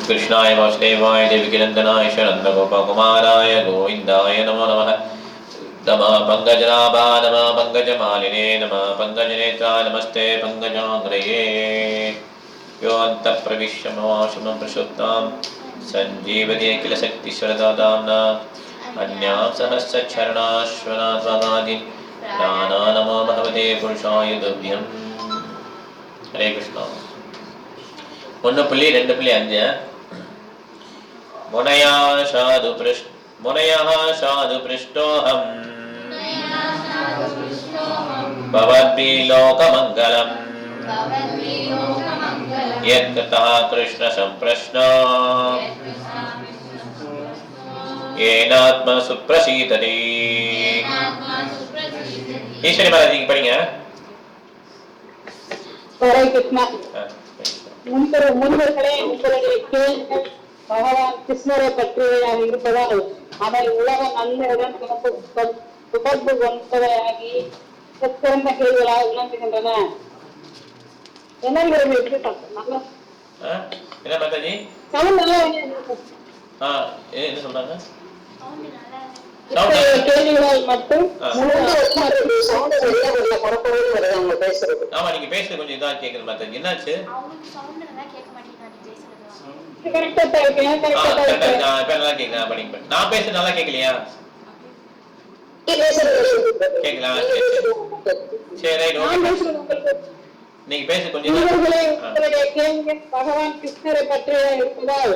कृष्णाय वासुदेवाय देवकीनंदनाय नंदगोपकुमाराय गोविंदाय नमो नमः। नमः पंकजनाभा नमः पंकजमालिने नमः पंकजनेत्राय नमस्ते पंकजाग्रये। यो अन्तःप्रविश्य ममाशुमं प्रसुप्तां सञ्जीवति अखिलशक्तिश्वरदादाम्ना अन्यां सहस्रचरणाश्वनाथवागादीन् प्राणा नमो भगवते पुरुषाय तुभ्यम्। हरे कृष्णा। 1.2.5 मुनयः साधु पृष्टोऽहम् भवद्भिः लोकमङ्गलम् यत्कृतः कृष्ण संप्रश्नो येनात्मा सुप्रसीदति। ईश्वरी महाराज जी पढ़िए। हरे कृष्ण। முன்பர்களே உங்களுடைய கேள்விகள் பகவான் கிருஷ்ணரை பற்றியவையாக இருப்பதால் அவை உலக நல்லுடன் தொடர்பு கொண்டவையாகி சிறந்த கேள்விகளாக விளங்குகின்றன. என்ன மாதாஜி என்ன சொல்றாங்க? கேள்விகள் மட்டும் ஆமா, நீங்க பேசுறது கொஞ்சம் இதா கேக்குது மாதாஜி. என்னாச்சு? நான் பேசுறது நல்லா கேட்கலையா? கேட்கலாம். சரி, நீங்க பேச கொஞ்சம் பகவான் கிருஷ்ணரை பற்றிய இருப்பதால்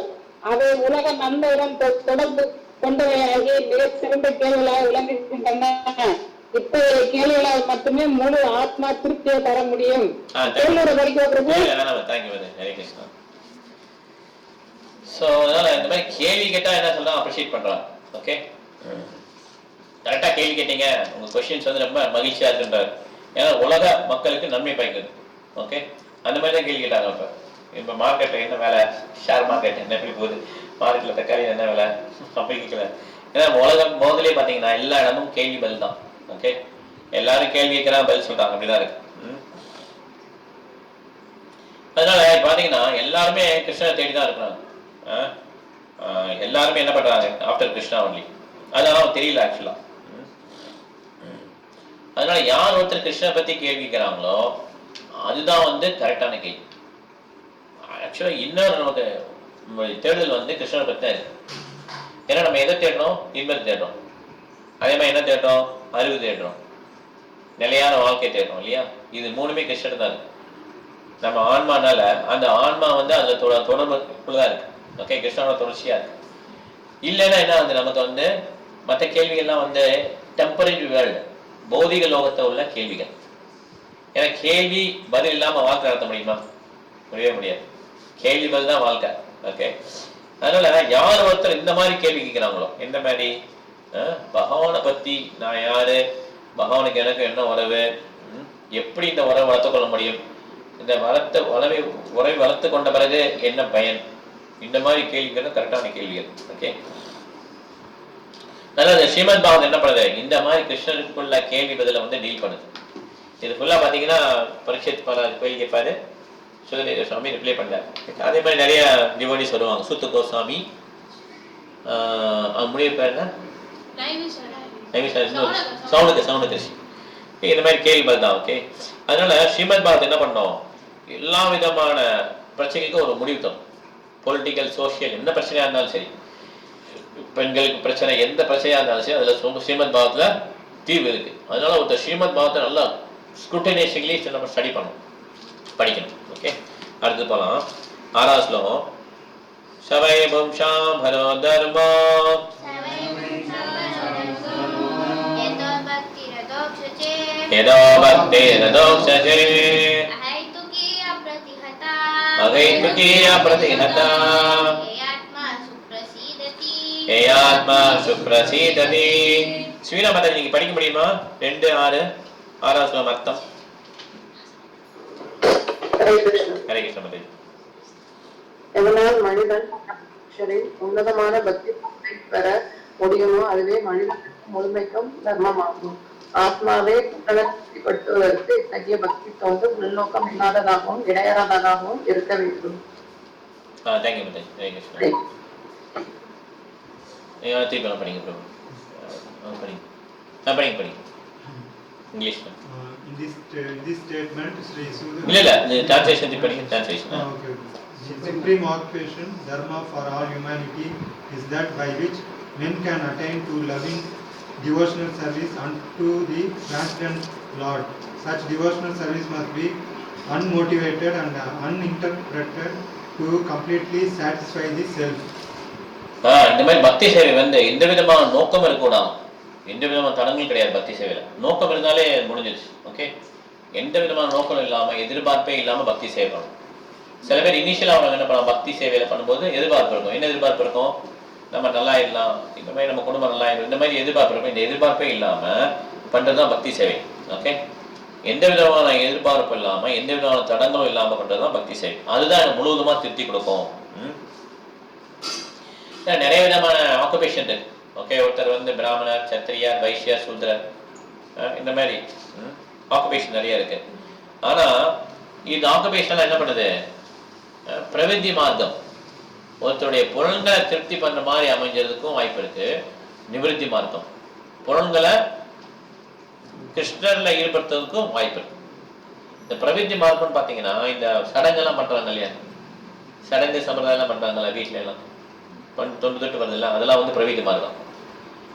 அவை உலக நன்மையுடன் தொடர்பு கொண்டவையாகி மிக சிறந்த கேள்விகளாக விளங்குகின்றன. இத்தகைய கேள்விகளால் மட்டுமே முழு ஆத்மா திருப்தியை தர முடியும். அதனால இந்த மாதிரி கேள்வி கேட்டா என்ன சொல்றாங்க, அப்ரிஷியேட் பண்றாங்க. ஓகே, கரெக்டா கேள்வி கேட்டீங்க, உங்க கொஸ்டின்ஸ் வந்து ரொம்ப மகிழ்ச்சியா இருக்குன்றாரு. ஏன்னா உலக மக்களுக்கு நன்மை பயக்குது. ஓகே, அந்த மாதிரி தான் கேள்வி கேட்டாங்க. இப்ப மார்க்கெட்ல என்ன வேலை, ஷேர் மார்க்கெட் என்ன எப்படி போகுது, மார்க்கெட்ல தக்காளி என்ன வேலை அப்படி கேட்கல. ஏன்னா உலகம் முதலே பாத்தீங்கன்னா எல்லா இடமும் கேள்வி பதில் தான். ஓகே, எல்லாரும் கேள்வி கேட்கறாங்க, பதில் சொல்றாங்க, அப்படிதான் இருக்கு. அதனால பாத்தீங்கன்னா எல்லாருமே கிருஷ்ணரை தேடிதான் இருக்கிறாங்க. எல்லாருமே என்ன பண்றாங்க, ஆஃப்டர் கிருஷ்ணா ஒன்லி. அதெல்லாம் தெரியல ஆக்சுவலா. அதனால யார் ஒருத்தர் கிருஷ்ணரை பத்தி கேள்வி கேட்கிறாங்களோ அதுதான் வந்து கரெக்டான கேள்வி. ஆக்சுவலா இன்னொரு நமக்கு தேடுதல் வந்து கிருஷ்ணரை பத்தி தான் இருக்கு. ஏன்னா நம்ம எதை தேடுறோம், இன்பத்தை தேடுறோம். அதே மாதிரி என்ன தேடுறோம், அறிவு தேடுறோம், நிலையான வாழ்க்கை தேடுறோம் இல்லையா? இது மூணுமே கிருஷ்ணர் தான் இருக்கு. நம்ம ஆன்மானால அந்த ஆன்மா வந்து அதுல தொடர்புதான் இருக்கு. ஓகே, கிருஷ்ணனோட தொடர்ச்சியா இருக்கு. இல்லைன்னா என்ன வந்து நமக்கு வந்து மற்ற கேள்விகள்லாம் வந்து டெம்பரரி வேர்ல்டு, பௌதிக லோகத்தை உள்ள கேள்விகள். ஏன்னா கேள்வி பதில் இல்லாம வாழ்க்கை நடத்த முடியுமா? முடியவே முடியாது. கேள்வி பதில் தான் வாழ்க்கை. ஓகே, அதனால யார் ஒருத்தர் இந்த மாதிரி கேள்வி கேட்கிறாங்களோ, எந்த மாதிரி பகவானை பத்தி நான் யாரு, பகவானுக்கு எனக்கு என்ன உறவு, எப்படி இந்த உறவை வளர்த்து கொள்ள முடியும், இந்த உறவை வளர்த்து கொண்ட பிறகு என்ன பயன், இந்த மாதிரி கேள்விகள் கரெக்டான கேள்விகள். ஓகே, அதனால ஸ்ரீமத் பாகவத் என்ன பண்ணுது, இந்த மாதிரி கிருஷ்ணருக்குள்ள கேள்வி பதில வந்து டீல் பண்ணுது. இது ஃபுல்லா பாத்தீங்கன்னா பரீட்சித் கோயில் கேட்பாரு, சுகதேவ சுவாமி ரிப்ளை பண்ணார். அதே மாதிரி நிறைய டிவோடிஸ் வருவாங்க. சுத்து கோஸ்வாமி, முனிவர் பேர் என்ன, சவுண்டகிருஷி, இந்த மாதிரி கேள்வி பதில் தான். ஓகே, அதனால ஸ்ரீமத் பாகவத் என்ன பண்ணோம், எல்லா விதமான பிரச்சனைக்கும் ஒரு முடிவு தரும். பொலிட்டிக்கல், சோசியல், எந்த பிரச்சனையா இருந்தாலும் சரி, பெண்களுக்கு பிரச்சனை, எந்த பிரச்சனையா இருந்தாலும் சரி, அதுல ஸ்ரீமத் பாகவத்ல தீர்வு இருக்கு. அதனால ஒருத்தர் ஸ்ரீமத் பாகவத்தை நல்லா ஸ்க்ரூட்டினைஸ்லி நம்ம ஸ்டடி பண்ணணும், படிக்கணும். ஓகே, அடுத்து போலாம். 6வது ஸ்லோகம். சவை வம்சாம் பரோ தர்மோ यदो भक्तिरदोक्षसे अहैतुकी अप्रतिहता हे आत्मा सुप्रसीदति. ஸ்ரீரா மாதாஜி நீங்க படிக்க முடியுமா? 2:6 6வது ஸ்லோகம் அர்த்தம். ஹரே கிருஷ்ண மாதாஜி. எவனால் மனிதன் உன்னதமான பக்தி பெற முடியுமோ அதுவே மனிதனுக்கு முழுமைக்கும் தர்மமாகும். ஆத்மாவை புத்தகப்படுத்துவதற்கு இத்தகைய பக்தி தோன்று உள்நோக்கம் இல்லாததாகவும் இடையறாததாகவும் இருக்க வேண்டும். தேங்க்யூ மதாஜி. ஹரே கிருஷ்ணா. நீங்கள் திருப்பி படிங்க ப்ரோ. படிங்க. படிங்க English. In this statement, Sri Sudha. இல்ல இந்த டிரான்ஸ்லேஷன் திருப்பி படிங்க. Translation. Okay. The supreme occupation, dharma for all humanity, is that by which men can attain to loving devotional service unto the transcendent Lord. Such devotional service must be unmotivated and uninterpreted to completely satisfy the self. இந்த மாதிரி பக்தி சேவை வந்து எந்த விதமான நோக்கம் இருக்கக்கூடாது, எந்த விதமான தடங்கள் கிடையாது. பக்தி சேவையில் நோக்கம் இருந்தாலே முடிஞ்சிருச்சு. ஓகே, எந்த விதமான நோக்கம் இல்லாமல் எதிர்பார்ப்பே இல்லாமல் பக்தி சேவை பண்ணணும். சில பேர் இனிஷியலாக அவங்க என்ன பண்ணலாம், பக்தி சேவையில் பண்ணும்போது எதிர்பார்ப்பு இருக்கும். என்ன எதிர்பார்ப்பு இருக்கும்? நம்ம நல்லா இருக்கலாம், இந்த மாதிரி நம்ம குடும்பம் நல்லா இருக்கும், இந்த மாதிரி எதிர்பார்ப்பு இருக்கும். இந்த எதிர்பார்ப்பே இல்லாமல் பண்ணுறது தான் பக்தி சேவை. ஓகே, எந்த விதமான எதிர்பார்ப்பு இல்லாமல் எந்த விதமான தடங்களும் இல்லாமல் பண்ணுறது தான் பக்தி சேவை. அதுதான் எனக்கு முழுவதுமாக திருப்தி கொடுக்கும். நிறைய விதமான ஆக்குபேஷன் இருக்கு. ஓகே, ஒருத்தர் வந்து பிராமணர், சத்திரியார், வைஷ்யர், சூத்ரர், இந்த மாதிரி ஆக்குபேஷன் நிறைய இருக்கு. ஆனால் இந்த ஆக்குபேஷன்லாம் என்ன பண்ணுது? பிரவித்தி மார்க்கம் ஒருத்தருடைய புலன்களை திருப்தி பண்ற மாதிரி அமைஞ்சதுக்கும் வாய்ப்பு இருக்கு. நிவிருத்தி மார்க்கம் புலன்களை கிருஷ்ணர்ல ஈடுபடுத்துறதுக்கும் வாய்ப்பு இருக்கு. இந்த பிரவித்தி மார்க்கம்னு பார்த்தீங்கன்னா இந்த சடங்கெல்லாம் பண்றாங்க இல்லையா, சடங்கு சம்பிரதாயம்லாம் பண்றாங்கல்ல வீட்டில எல்லாம் தொண்டு தொட்டு வருது இல்லை, அதெல்லாம் வந்து பிரவித்தி மார்க்கம்.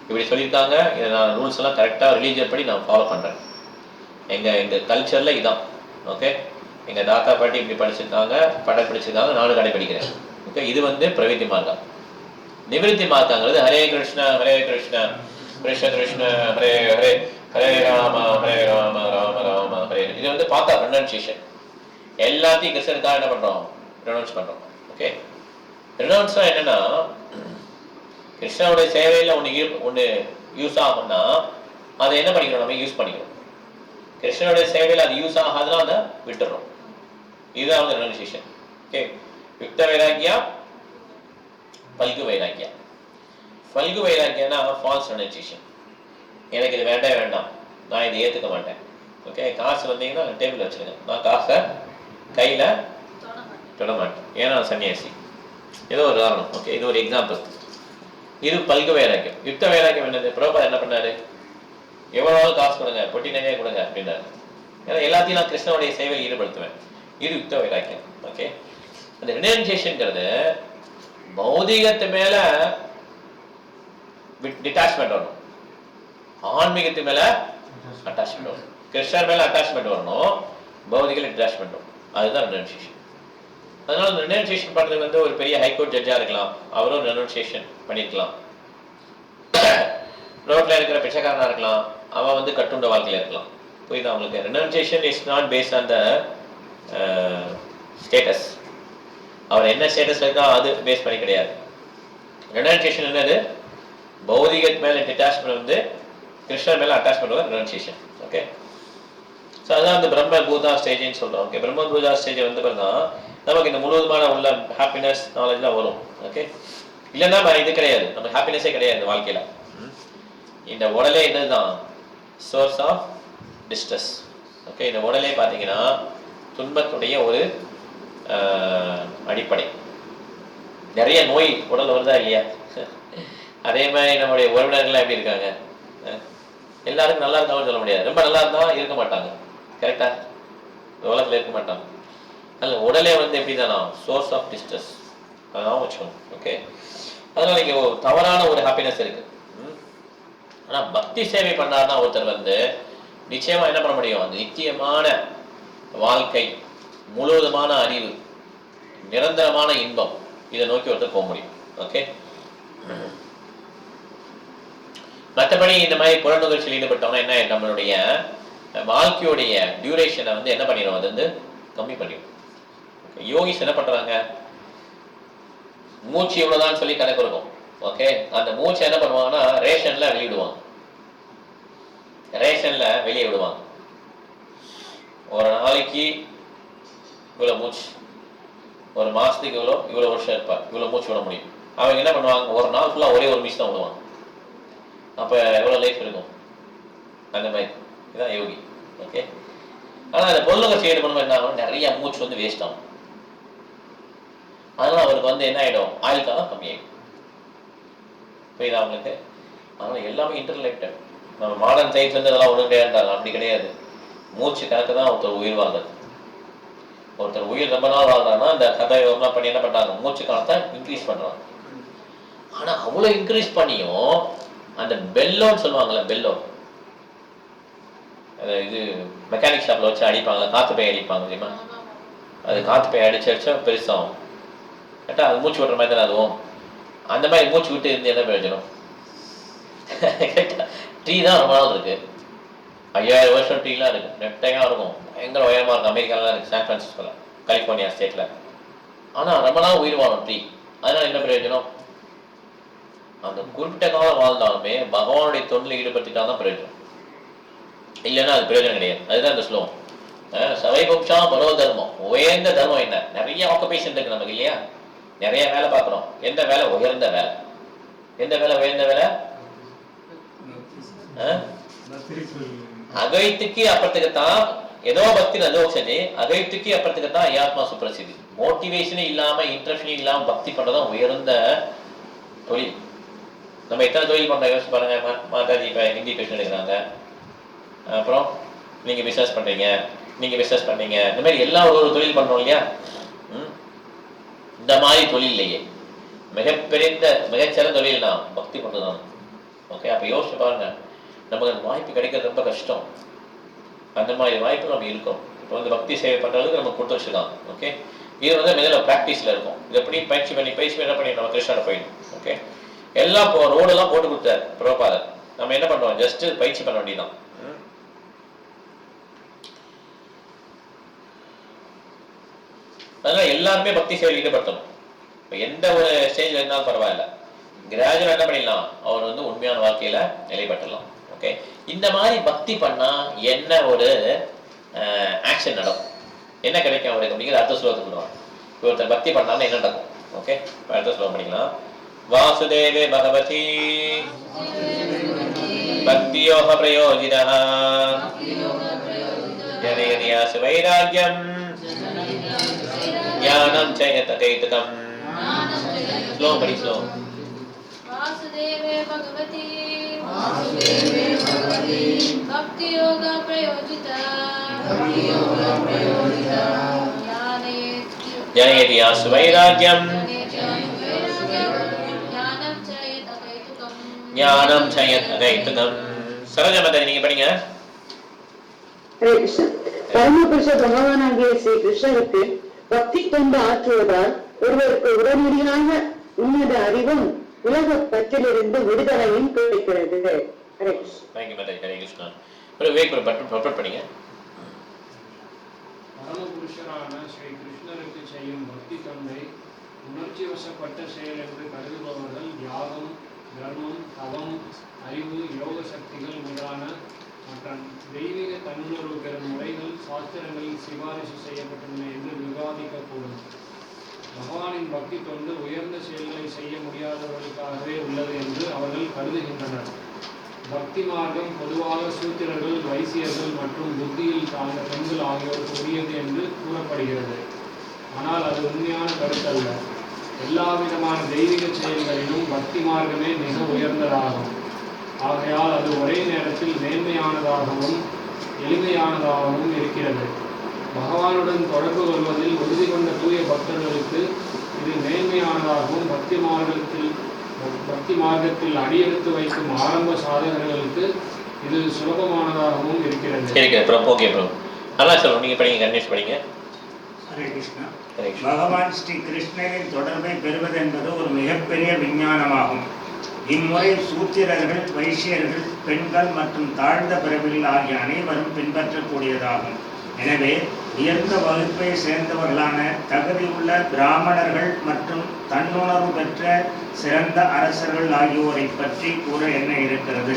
இப்படி சொல்லியிருக்காங்க. இதை நான் ரூல்ஸ் எல்லாம் கரெக்டாக ரிலீஜியன் படி நான் ஃபாலோ பண்ணுறேன். எங்கள் கல்ச்சரில் இதான். ஓகே, எங்கள் தாத்தா பாட்டி இப்படி படிச்சிருக்காங்க, படிச்சிருக்காங்க, நானும் கடைபிடிக்கிறேன். ஓகே, இது வந்து பிரவித்தி மார்க்கம். நிவிருத்தி மார்க்கங்கிறது ஹரே கிருஷ்ணா ஹரே கிருஷ்ணா கிருஷ்ண கிருஷ்ண ஹரே ஹரே ஹரே ராம ராம ராம ஹரே. இது வந்து பார்த்தா ரெனன்சியேஷன். எல்லாத்தையும் கிருஷ்ணனுக்காக என்ன பண்ணுறோம்? ரெனவுன்ஸ் பண்ணுறோம். ஓகே, ரெனவுன்ஸ்னா என்னன்னா, கிருஷ்ணனுடைய சேவையில் ஒன்று யூஸ் ஆகும்னா அதை என்ன பண்ணிக்கணும்? நம்ம யூஸ் பண்ணிக்கணும். கிருஷ்ணனுடைய சேவையில் அது யூஸ் ஆகாதுன்னா அதை விட்டுறோம். இதுதான் வந்து ரெனன்சியேஷன். ஓகே, யுக்த வைராக்கியா, பல்கு வைராக்கியா. பல்கு வைராக்கியம்னா ஃபால்ஸ் ரெனன்சியேஷன். எனக்கு இது வேண்டாம், நான் இதை ஏற்றுக்க மாட்டேன். ஓகே, காசு வந்தீங்கன்னா டேபிள் வச்சுருங்க, நான் காசை கையில் தொட மாட்டேன், ஏன்னா நான் சன்னியாசி. ஏதோ ஒரு காரணம். ஓகே, இது ஒரு எக்ஸாம்பிள். இது பல்கு வைராக்கியம். யுக்த வைராக்கியம் என்னது? பிரபா என்ன பண்ணாரு? எவ்வளவு காசு கொடுங்க, பொட்டி நிறைய கொடுங்க அப்படின்னாரு. ஏன்னா எல்லாத்தையும் நான் கிருஷ்ணனுடைய சேவையில் ஈடுபடுத்துவேன். இது யுக்த வைராக்கியம். ஓகே, அந்த ரெனன்சியேஷன்ங்கிறது பௌதிகத்து மேல டிட்டாச்மெண்ட் வரணும், ஆன்மீகத்து மேல அட்டாச்மெண்ட் வரணும், கிருஷ்ணர் மேல அட்டாச்மெண்ட் வரணும், பௌதிக டிட்டாச்மெண்ட் வரணும். அதுதான் ரெனன்சியேஷன். அதனால இந்த ரெனன்சியேஷன் பண்றது வந்து ஒரு பெரிய ஹைகோர்ட் ஜட்ஜா இருக்கலாம், அவரும் ரெனன்சியேஷன் பண்ணிருக்கலாம். ரோட்ல இருக்கிற பிச்சைக்காரனா இருக்கலாம், அவன் வந்து கட்டுண்ட வாழ்க்கையில இருக்கலாம். புரியுதா உங்களுக்கு? Renunciation is not based on the status. அவர் என்ன ஸ்டேட்டஸ்ல இருக்கா அது பேஸ் பண்ணி கிடையாது. ரெனன்சியேஷன் என்னது? பௌதிகத் மேல டிட்டாச்மெண்ட் வந்து கிருஷ்ணர் மேல அட்டாச்மெண்ட் வந்து ரெனன்சியேஷன். ஓகே, ஸோ அதான் அந்த பிரம்ம பூதா ஸ்டேஜ்னு சொல்றோம். ஓகே, பிரம்ம பூதா ஸ்டேஜ் வந்து பார்த்தா நமக்கு இந்த முழுவதுமான உள்ள ஹாப்பினஸ் நாலேஜ்லாம் வரும். ஓகே, இல்லைன்னா இது கிடையாது, நம்ம ஹாப்பினஸே கிடையாது இந்த வாழ்க்கையில. இந்த உடலே என்னதுதான்? Source of distress. ஓகே, இந்த உடலே பார்த்தீங்கன்னா துன்பத்துடைய ஒரு அடிப்படை. நிறைய நோய் உடல் வருதா இல்லையா? அதே மாதிரி நம்முடைய உறவினர்கள்லாம் எப்படி இருக்காங்க? எல்லாருக்கும் நல்லா இருக்காங்கன்னு சொல்ல முடியாது. ரொம்ப நல்லா இருந்தா இருக்க மாட்டாங்க. கரெக்டா? உலகத்தில் இருக்க மாட்டாங்க. அதில் உடலே வந்து எப்படி தானா? Source of distress. அதான் வச்சுக்கணும். ஓகே, அதனால இங்கே தவறான ஒரு ஹாப்பினஸ் இருக்கு. ஆனால் பக்தி சேவை பண்ணார்னா ஒருத்தர் வந்து நிச்சயமா என்ன பண்ண முடியும்? அந்த நித்தியமான வாழ்க்கை, முழுவதுமான அறிவு, நிரந்தரமான இன்பம், இதை நோக்கி ஒருத்தர் போக முடியும். ஓகே, மற்றபடி இந்த மாதிரி புறநிகழ்ச்சியில் ஈடுபட்டவங்க என்ன, நம்மளுடைய வாழ்க்கையுடைய டியூரேஷனை வந்து என்ன பண்ணிடும்? அது வந்து கம்மி பண்ணிடும். யோகிஸ் என்ன பண்றாங்க? மூச்சு இவ்வளவுதான் சொல்லி கணக்கு இருக்கும். ஓகே, அந்த மூச்சை என்ன பண்ணுவாங்கன்னா ரேஷன்ல வெளியிடுவாங்க. ரேஷன்ல வெளியே விடுவாங்க. ஒரு நாளைக்கு இவ்வளவு மூச்சு, ஒரு மாசத்துக்கு இவ்வளவு வருஷம் இருப்பார், இவ்வளவு மூச்சு விட முடியும். அவங்க என்ன பண்ணுவாங்க? ஒரு நாள் ஃபுல்லா ஒரே ஒரு மூச்சு தான் விடுவாங்க. அப்ப எவ்வளவு லைஃப் இருக்கும்? அந்த மாதிரி இதுதான் யோகி. ஓகே, ஆனா அந்த பொருளுங்க செய்யணும் என்ன ஆகும்? நிறைய மூச்சு வந்து வேஸ்ட் ஆகும். அதனால அவருக்கு வந்து என்ன ஆயிடும், ஆயுள் காலம் கம்மியாயிடும். புரியுதா உங்களுக்கு? அதனால எல்லாமே இன்டர்லிங்க்டட். நம்ம மாடர்ன் சயின்ஸ் வந்து அதெல்லாம் ஒன்றும் கிடையாது, அப்படி கிடையாது. மூச்சு கணக்கு தான் ஒருத்தர் உயிர் வாழ்றது. ஒருத்தர் உயிர் ரொம்ப நாள் வாழ்றாங்கன்னா இந்த கதை யோகம்லாம் பண்ணி என்ன பண்றாங்க, மூச்சு காலத்தை இன்க்ரீஸ் பண்றாங்க. ஆனா அவ்வளவு இன்க்ரீஸ் பண்ணியும் அந்த பெல்லோன்னு சொல்லுவாங்கல்ல, பெல்லோ, இது மெக்கானிக் ஷாப்ல வச்சு அடிப்பாங்கல்ல, காத்து பை அடிப்பாங்க தெரியுமா? அது காத்து பை அடிச்சா பெருசாகும். கேட்டா அது மூச்சு விடுற மாதிரி தானே அதுவும். அந்த மாதிரி மூச்சு விட்டு இருந்து என்ன பிரயோஜனம்? ட்ரீ தான் ரொம்ப நாள் இருக்கு, 5000 வருஷம் ட்ரீலாம் இருக்கு, நெட்டையாக இருக்கும், பயங்கர உயரமாக இருக்கும். அமெரிக்காலாம் இருக்கு, சான் பிரான்சிஸ்கோல, கலிஃபோர்னியா ஸ்டேட்ல. ஆனால் ரொம்ப நாள் உயிர் வாழும் ட்ரீ. அதனால என்ன பிரயோஜனம்? அந்த குறிப்பிட்ட காலம் வாழ்ந்தாலுமே பகவானுடைய தொண்டில் ஈடுபட்டுட்டா தான் பிரயோஜனம், இல்லைன்னா அது பிரயோஜனம் கிடையாது. அதுதான் இந்த ஸ்லோகம். சவைபுக்ஷா பரோ தர்மம். உயர்ந்த தர்மம் என்ன? நிறைய ஆக்குபேஷன் இருக்கு நமக்கு இல்லையா, நிறைய வேலை பார்க்குறோம். எந்த வேலை உயர்ந்த வேலை? எந்த வேலை உயர்ந்த வேலை? அகைத்துக்கு அப்புறத்துக்குத்தான் ஏதோ பக்தி நதோக்ஷதே, அகைத்துக்கு அப்புறத்துக்குத்தான் ஐயாத்மா சுப்ரசித்தி. மோட்டிவேஷனே இல்லாம, இன்ட்ரப்ஷனே இல்லாம பக்தி பண்றதும் உயர்ந்த தொழில். நம்ம எத்தனை தொழில் பண்றோம் யோசிச்சு பாருங்க. மாதாஜி இப்ப ஹிந்தி பேஷன் எடுக்கிறாங்க, அப்புறம் நீங்க பிசினஸ் பண்றீங்க, நீங்க பிசினஸ் பண்ணீங்க, இந்த மாதிரி எல்லா ஒரு தொழில் பண்றோம் இல்லையா? இந்த மாதிரி தொழில் இல்லையே, மிகச்சிறந்த தொழில் தான் பக்தி பண்றதுதான். ஓகே, அப்ப யோசிச்சு பாருங்க, நமக்கு அந்த வாய்ப்பு கிடைக்கிறது ரொம்ப கஷ்டம். அந்த மாதிரி வாய்ப்பு நம்ம இருக்கோம். இப்போ வந்து பக்தி சேவை பண்றதுக்கு நம்ம கொடுத்து வச்சுக்கலாம். ஓகே, இது வந்து முதல்ல ப்ராக்டிஸ்ல இருக்கும். இது எப்படி பயிற்சி பண்ணி என்ன பண்ணி நம்ம கிருஷ்ணாட போயிடும். ஓகே, எல்லாம் ரோடெல்லாம் போட்டு கொடுத்தாரு பிரபாதர். நம்ம என்ன பண்றோம், ஜஸ்ட் பயிற்சி பண்ண வேண்டியதான். அதனால எல்லாருமே பக்தி சேவையில் ஈடுபடுத்தணும். இப்போ எந்த ஒரு ஸ்டேஜ்ல இருந்தாலும் பரவாயில்ல, கிராஜுவல் என்ன பண்ணிடலாம், அவர் வந்து உண்மையான வாழ்க்கையில நிலைப்பட்டுலாம். ஓகே, இந்த மாதிரி பக்தி பண்ணா என்ன ஒரு ஆக்ஷன் நடக்கும், என்ன கிடைக்கும் அவருக்கு அப்படிங்கிற அடுத்த ஸ்லோகத்தை சொல்லுவாங்க. ஒருத்தர் பக்தி பண்ணாலும் என்ன நடக்கும்? ஓகே, அடுத்த ஸ்லோகம் பண்ணிக்கலாம். வாசுதேவே பகவதி பக்தியோக பிரயோஜிதः ஜனயதி வைராக்யம் ஞானம் ச கைதுகம். ஸ்லோகம் படி, ஸ்லோகம். वासुदेवे भगवती भक्ति योग प्रयोजिता जनयति वैराग्यं ஞானம் சயத் அகைதுகம். சரோஜமாதா நீங்க படிங்க. ஹரே கிருஷ்ணா. பரமபுருஷ பகவானாகிய ஸ்ரீ கிருஷ்ணருக்கு பக்தி தொண்டு ஆற்றுவதால் ஒருவருக்கு உடனடியாக உன்னத அறிவும் உலக பற்றிலிருந்து விடுதலையும் கிடைக்கிறது. ஹரே கிருஷ்ணா. ஒரு விவேக் ப்ரொபோட் பண்ணீங்க. பரமபுருஷரான ஸ்ரீ கிருஷ்ணருக்கு செய்யும் பக்தி தொண்டை உணர்ச்சி வசப்பட்ட செயல் என்று கருதுபவர்கள் யாகம், தர்மம், தவம், அறிவு, யோக சக்திகள் முதலான மற்ற தெய்வீக தன்னுணர்வு பெறும் முறைகள் சாஸ்திரங்களில் சிபாரிசு செய்யப்பட்டுள்ளன என்று விவாதிக்கக்கூடும். பகவானின் பக்தி தொண்டு உயர்ந்த செயல்களை செய்ய முடியாதவர்களுக்காகவே உள்ளது என்று அவர்கள் கருதுகின்றனர். பக்தி மார்க்கம் பொதுவாக சூத்திரர்கள், வைசியர்கள் மற்றும் புத்தியில் தாழ்ந்த பெண்கள் ஆகியோருக்கு உரியது என்று கூறப்படுகிறது. ஆனால் அது உண்மையான கருத்தல்ல. எல்லா விதமான தெய்வீக செயல்களிலும் பக்தி மார்க்கமே மிக உயர்ந்ததாகும். ஆகையால் அது ஒரே நேரத்தில் மேன்மையானதாகவும் எளிமையானதாகவும் இருக்கிறது. பகவானுடன் தொடர்பு கொள்வதில் உறுதி கொண்ட தூய பக்தர்களுக்கு இது மேன்மையானதாகவும், பக்தி மார்க்கத்தில் அடியெடுத்து வைக்கும் ஆரம்ப சாதகர்களுக்கு இது சுலபமானதாகவும் இருக்கிறது. ஓகே ப்ரோ, நல்லா சொல்லுங்க. நீங்க படிங்க, கணேஷ் படிங்க. ஹரே கிருஷ்ணா. பகவான் ஸ்ரீ கிருஷ்ணரின் தொடர்பை பெறுவது என்பது ஒரு மிகப்பெரிய விஞ்ஞானமாகும். இம்முறை சூத்திரர்கள், வைசியர்கள், பெண்கள் மற்றும் தாழ்ந்த பிறவிகள் ஆகிய அனைவரும் பின்பற்றக்கூடியதாகும். எனவே உயர்ந்த வகுப்பை சேர்ந்தவர்களான தகுதியுள்ள பிராமணர்கள் மற்றும் தன்னுணர்வு பெற்ற சிறந்த அரசர்கள் ஆகியோரை பற்றி கூற என்ன இருக்கிறது?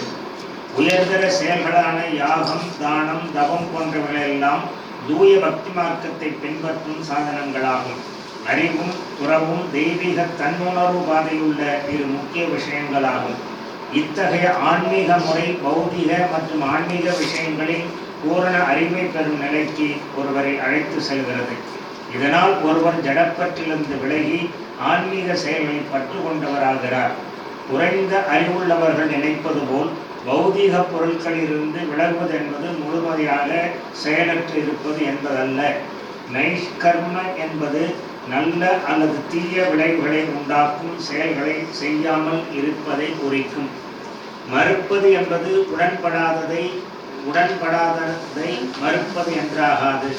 உயர்தர செயல்களான யாகம், தானம், தவம் போன்றவைகளெல்லாம் தூய பக்தி மார்க்கத்தை பின்பற்றும் சாதனங்களாகும். அறிவும் துறவும் தெய்வீக தன்னுணர்வு பாதையுள்ள இரு முக்கிய விஷயங்களாகும். இத்தகைய ஆன்மீக முறை பௌதிக மற்றும் ஆன்மீக விஷயங்களில் பூரண அறிவை பெறும் நிலைக்கு ஒருவரை அழைத்து செல்கிறது. இதனால் ஒருவர் ஜடப்பற்றிலிருந்து விலகி ஆன்மீக செயல்களை பற்று கொண்டவராகிறார். குறைந்த அறிவுள்ளவர்கள் நினைப்பது போல் பௌதீக பொருட்களிலிருந்து விலகுவது என்பது முழுமையாக செயலற்று இருப்பது என்பதல்ல. நைஷ்கர்ம என்பது நல்ல அல்லது தீய விளைவுகளை உண்டாக்கும் செயல்களை செய்யாமல் இருப்பதை குறிக்கும். மறுப்பது என்பது உடன்படாததை மறுப்பது என்றாகாது.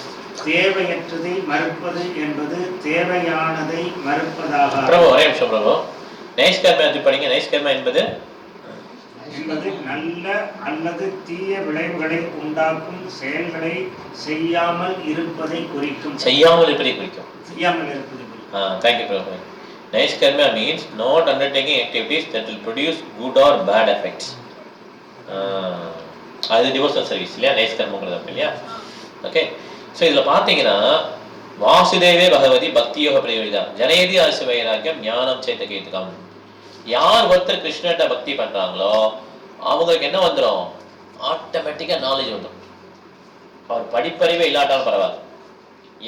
தேவையற்றதை மறுப்பது என்பது தேவையானதை மறுப்பதாகாது. என்பது நல்ல அல்லது தீய விளைவுகளை உண்டாக்கும் செயல்களை செய்யாமல் இருப்பதை குறிக்கும். Thank you, Prabhu. Naiskharma means not undertaking activities that will produce good or bad effects. அது டிவோஷனல் சர்வீஸ் இல்லையா, நைஷ்கர்மங்கிறது இல்லையா? ஓகே, ஸோ இதில் பார்த்தீங்கன்னா வாசுதேவே பகவதி பக்தியோக பிரயோஜிதா ஜனேதி அரசு வைராக்கியம் ஞானம் சேத்த கேத்துக்கம். யார் ஒருத்தர் கிருஷ்ணர்கிட்ட பக்தி பண்றாங்களோ அவங்களுக்கு என்ன வந்துடும்? ஆட்டோமேட்டிக்கா நாலேஜ் வந்துடும். அவர் படிப்பறிவே இல்லாட்டாலும் பரவாயில்ல.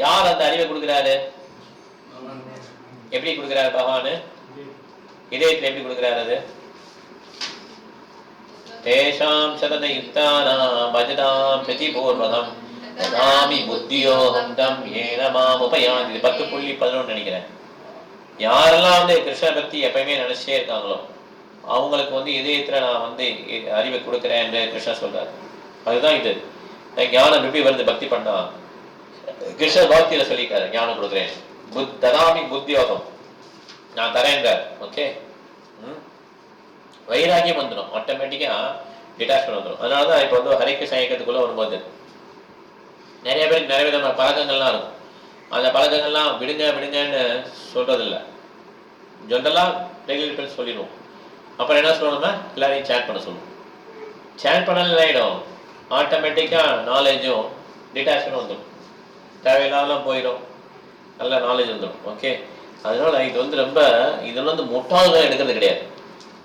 யார் அந்த அறிவை கொடுக்குறாரு? எப்படி கொடுக்குறாரு பகவானு? இதயத்தில் எப்படி கொடுக்குறாரு? அது தேஷாம் சதத யுக்தானாம் பஜதாம் பிரதிபூர்வகம் ததாமி புத்தியோகம் தம் ஏன மாம் உபயாந்தி. 10.11 நினைக்கிறேன். யாரெல்லாம் வந்து கிருஷ்ண பக்தி எப்பயுமே நினைச்சே இருக்காங்களோ அவங்களுக்கு இதயத்துல நான் அறிவை கொடுக்குறேன் என்று கிருஷ்ணர் சொல்றாரு. அதுதான் இது ஞானம் எப்படி வருது பக்தி பண்ணா. கிருஷ்ணர் பக்தியில சொல்லிக்காரு ஞானம் கொடுக்குறேன். ததாமி புத்தியோகம் நான் தரேன்றார். ஓகே, வைராகியம் வந்துடும், ஆட்டோமேட்டிக்கா டிட்டாச்மெண்ட் வந்துடும். அதனாலதான் இப்போ ஹரிகிருஷ்ண இயக்கத்துக்குள்ள வரும்போது நிறைய பேருக்கு நிறைய விதமான பழக்கங்கள்லாம் இருக்கும். அந்த பழக்கங்கள்லாம் விடுங்கன்னு சொல்றதில்லை. ஜென்ரலா ரெகுலேட்டர் சொல்லிடுவோம். அப்புறம் என்ன சொல்லணும்னா எல்லாரையும் சேட் பண்ண சொல்லுவோம். சேட் பண்ணல ஆகிடும், ஆட்டோமேட்டிக்கா நாலேஜும் டிட்டாச்மெண்ட் வந்துடும். தேவையில்லாதெல்லாம் போயிடும், நல்ல நாலேஜ் வந்துடும். ஓகே, அதனால இது ரொம்ப முட்டாள்கள் எடுக்கிறது கிடையாது.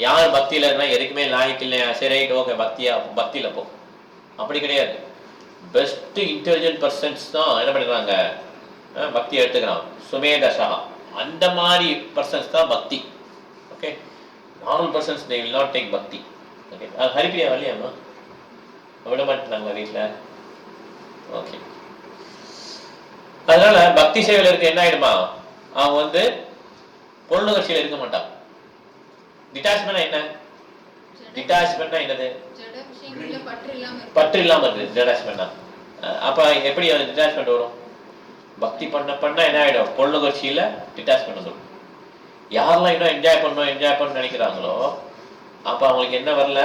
யார் பக்தியில இருந்தா எதுக்குமே லாய்க்கு இல்லையா, சரி ரைட் ஓகே பக்தியில போ, அப்படி கிடையாது. பெஸ்ட் இன்டெலிஜென்ட் பர்சன்ஸ் தான் என்ன பண்ணிடுறாங்க, பக்தி எடுத்துக்கிறான். சுமேதசா அந்த மாதிரி பர்சன்ஸ் தான் பக்தி. Okay, normal persons they will not take பக்தி. ஓகே, அது ஹரிப்பிரியா வரலையாம்மா? விட மாட்டேனாங்களா வீட்டில்? ஓகே, அதனால பக்தி சேவையில் இருக்க என்ன ஆயிடுமா, அவன் பொருளுணர்ச்சியில் இருக்க மாட்டான். டிட்டாச்மெண்ட் என்ன? டிட்டாச்மெண்ட்னா என்னது? பற்று இல்லாம இருக்கு டிட்டாச்மெண்ட்னா. அப்ப எப்படி டிட்டாச்மெண்ட் வரும்? பக்தி பண்ண என்ன ஆயிடும்? பொருளுணர்ச்சியில டிட்டாச்மெண்ட் வந்துடும். யாரெல்லாம் இன்னும் என்ஜாய் பண்ணணும் நினைக்கிறாங்களோ அப்ப அவங்களுக்கு என்ன வரல?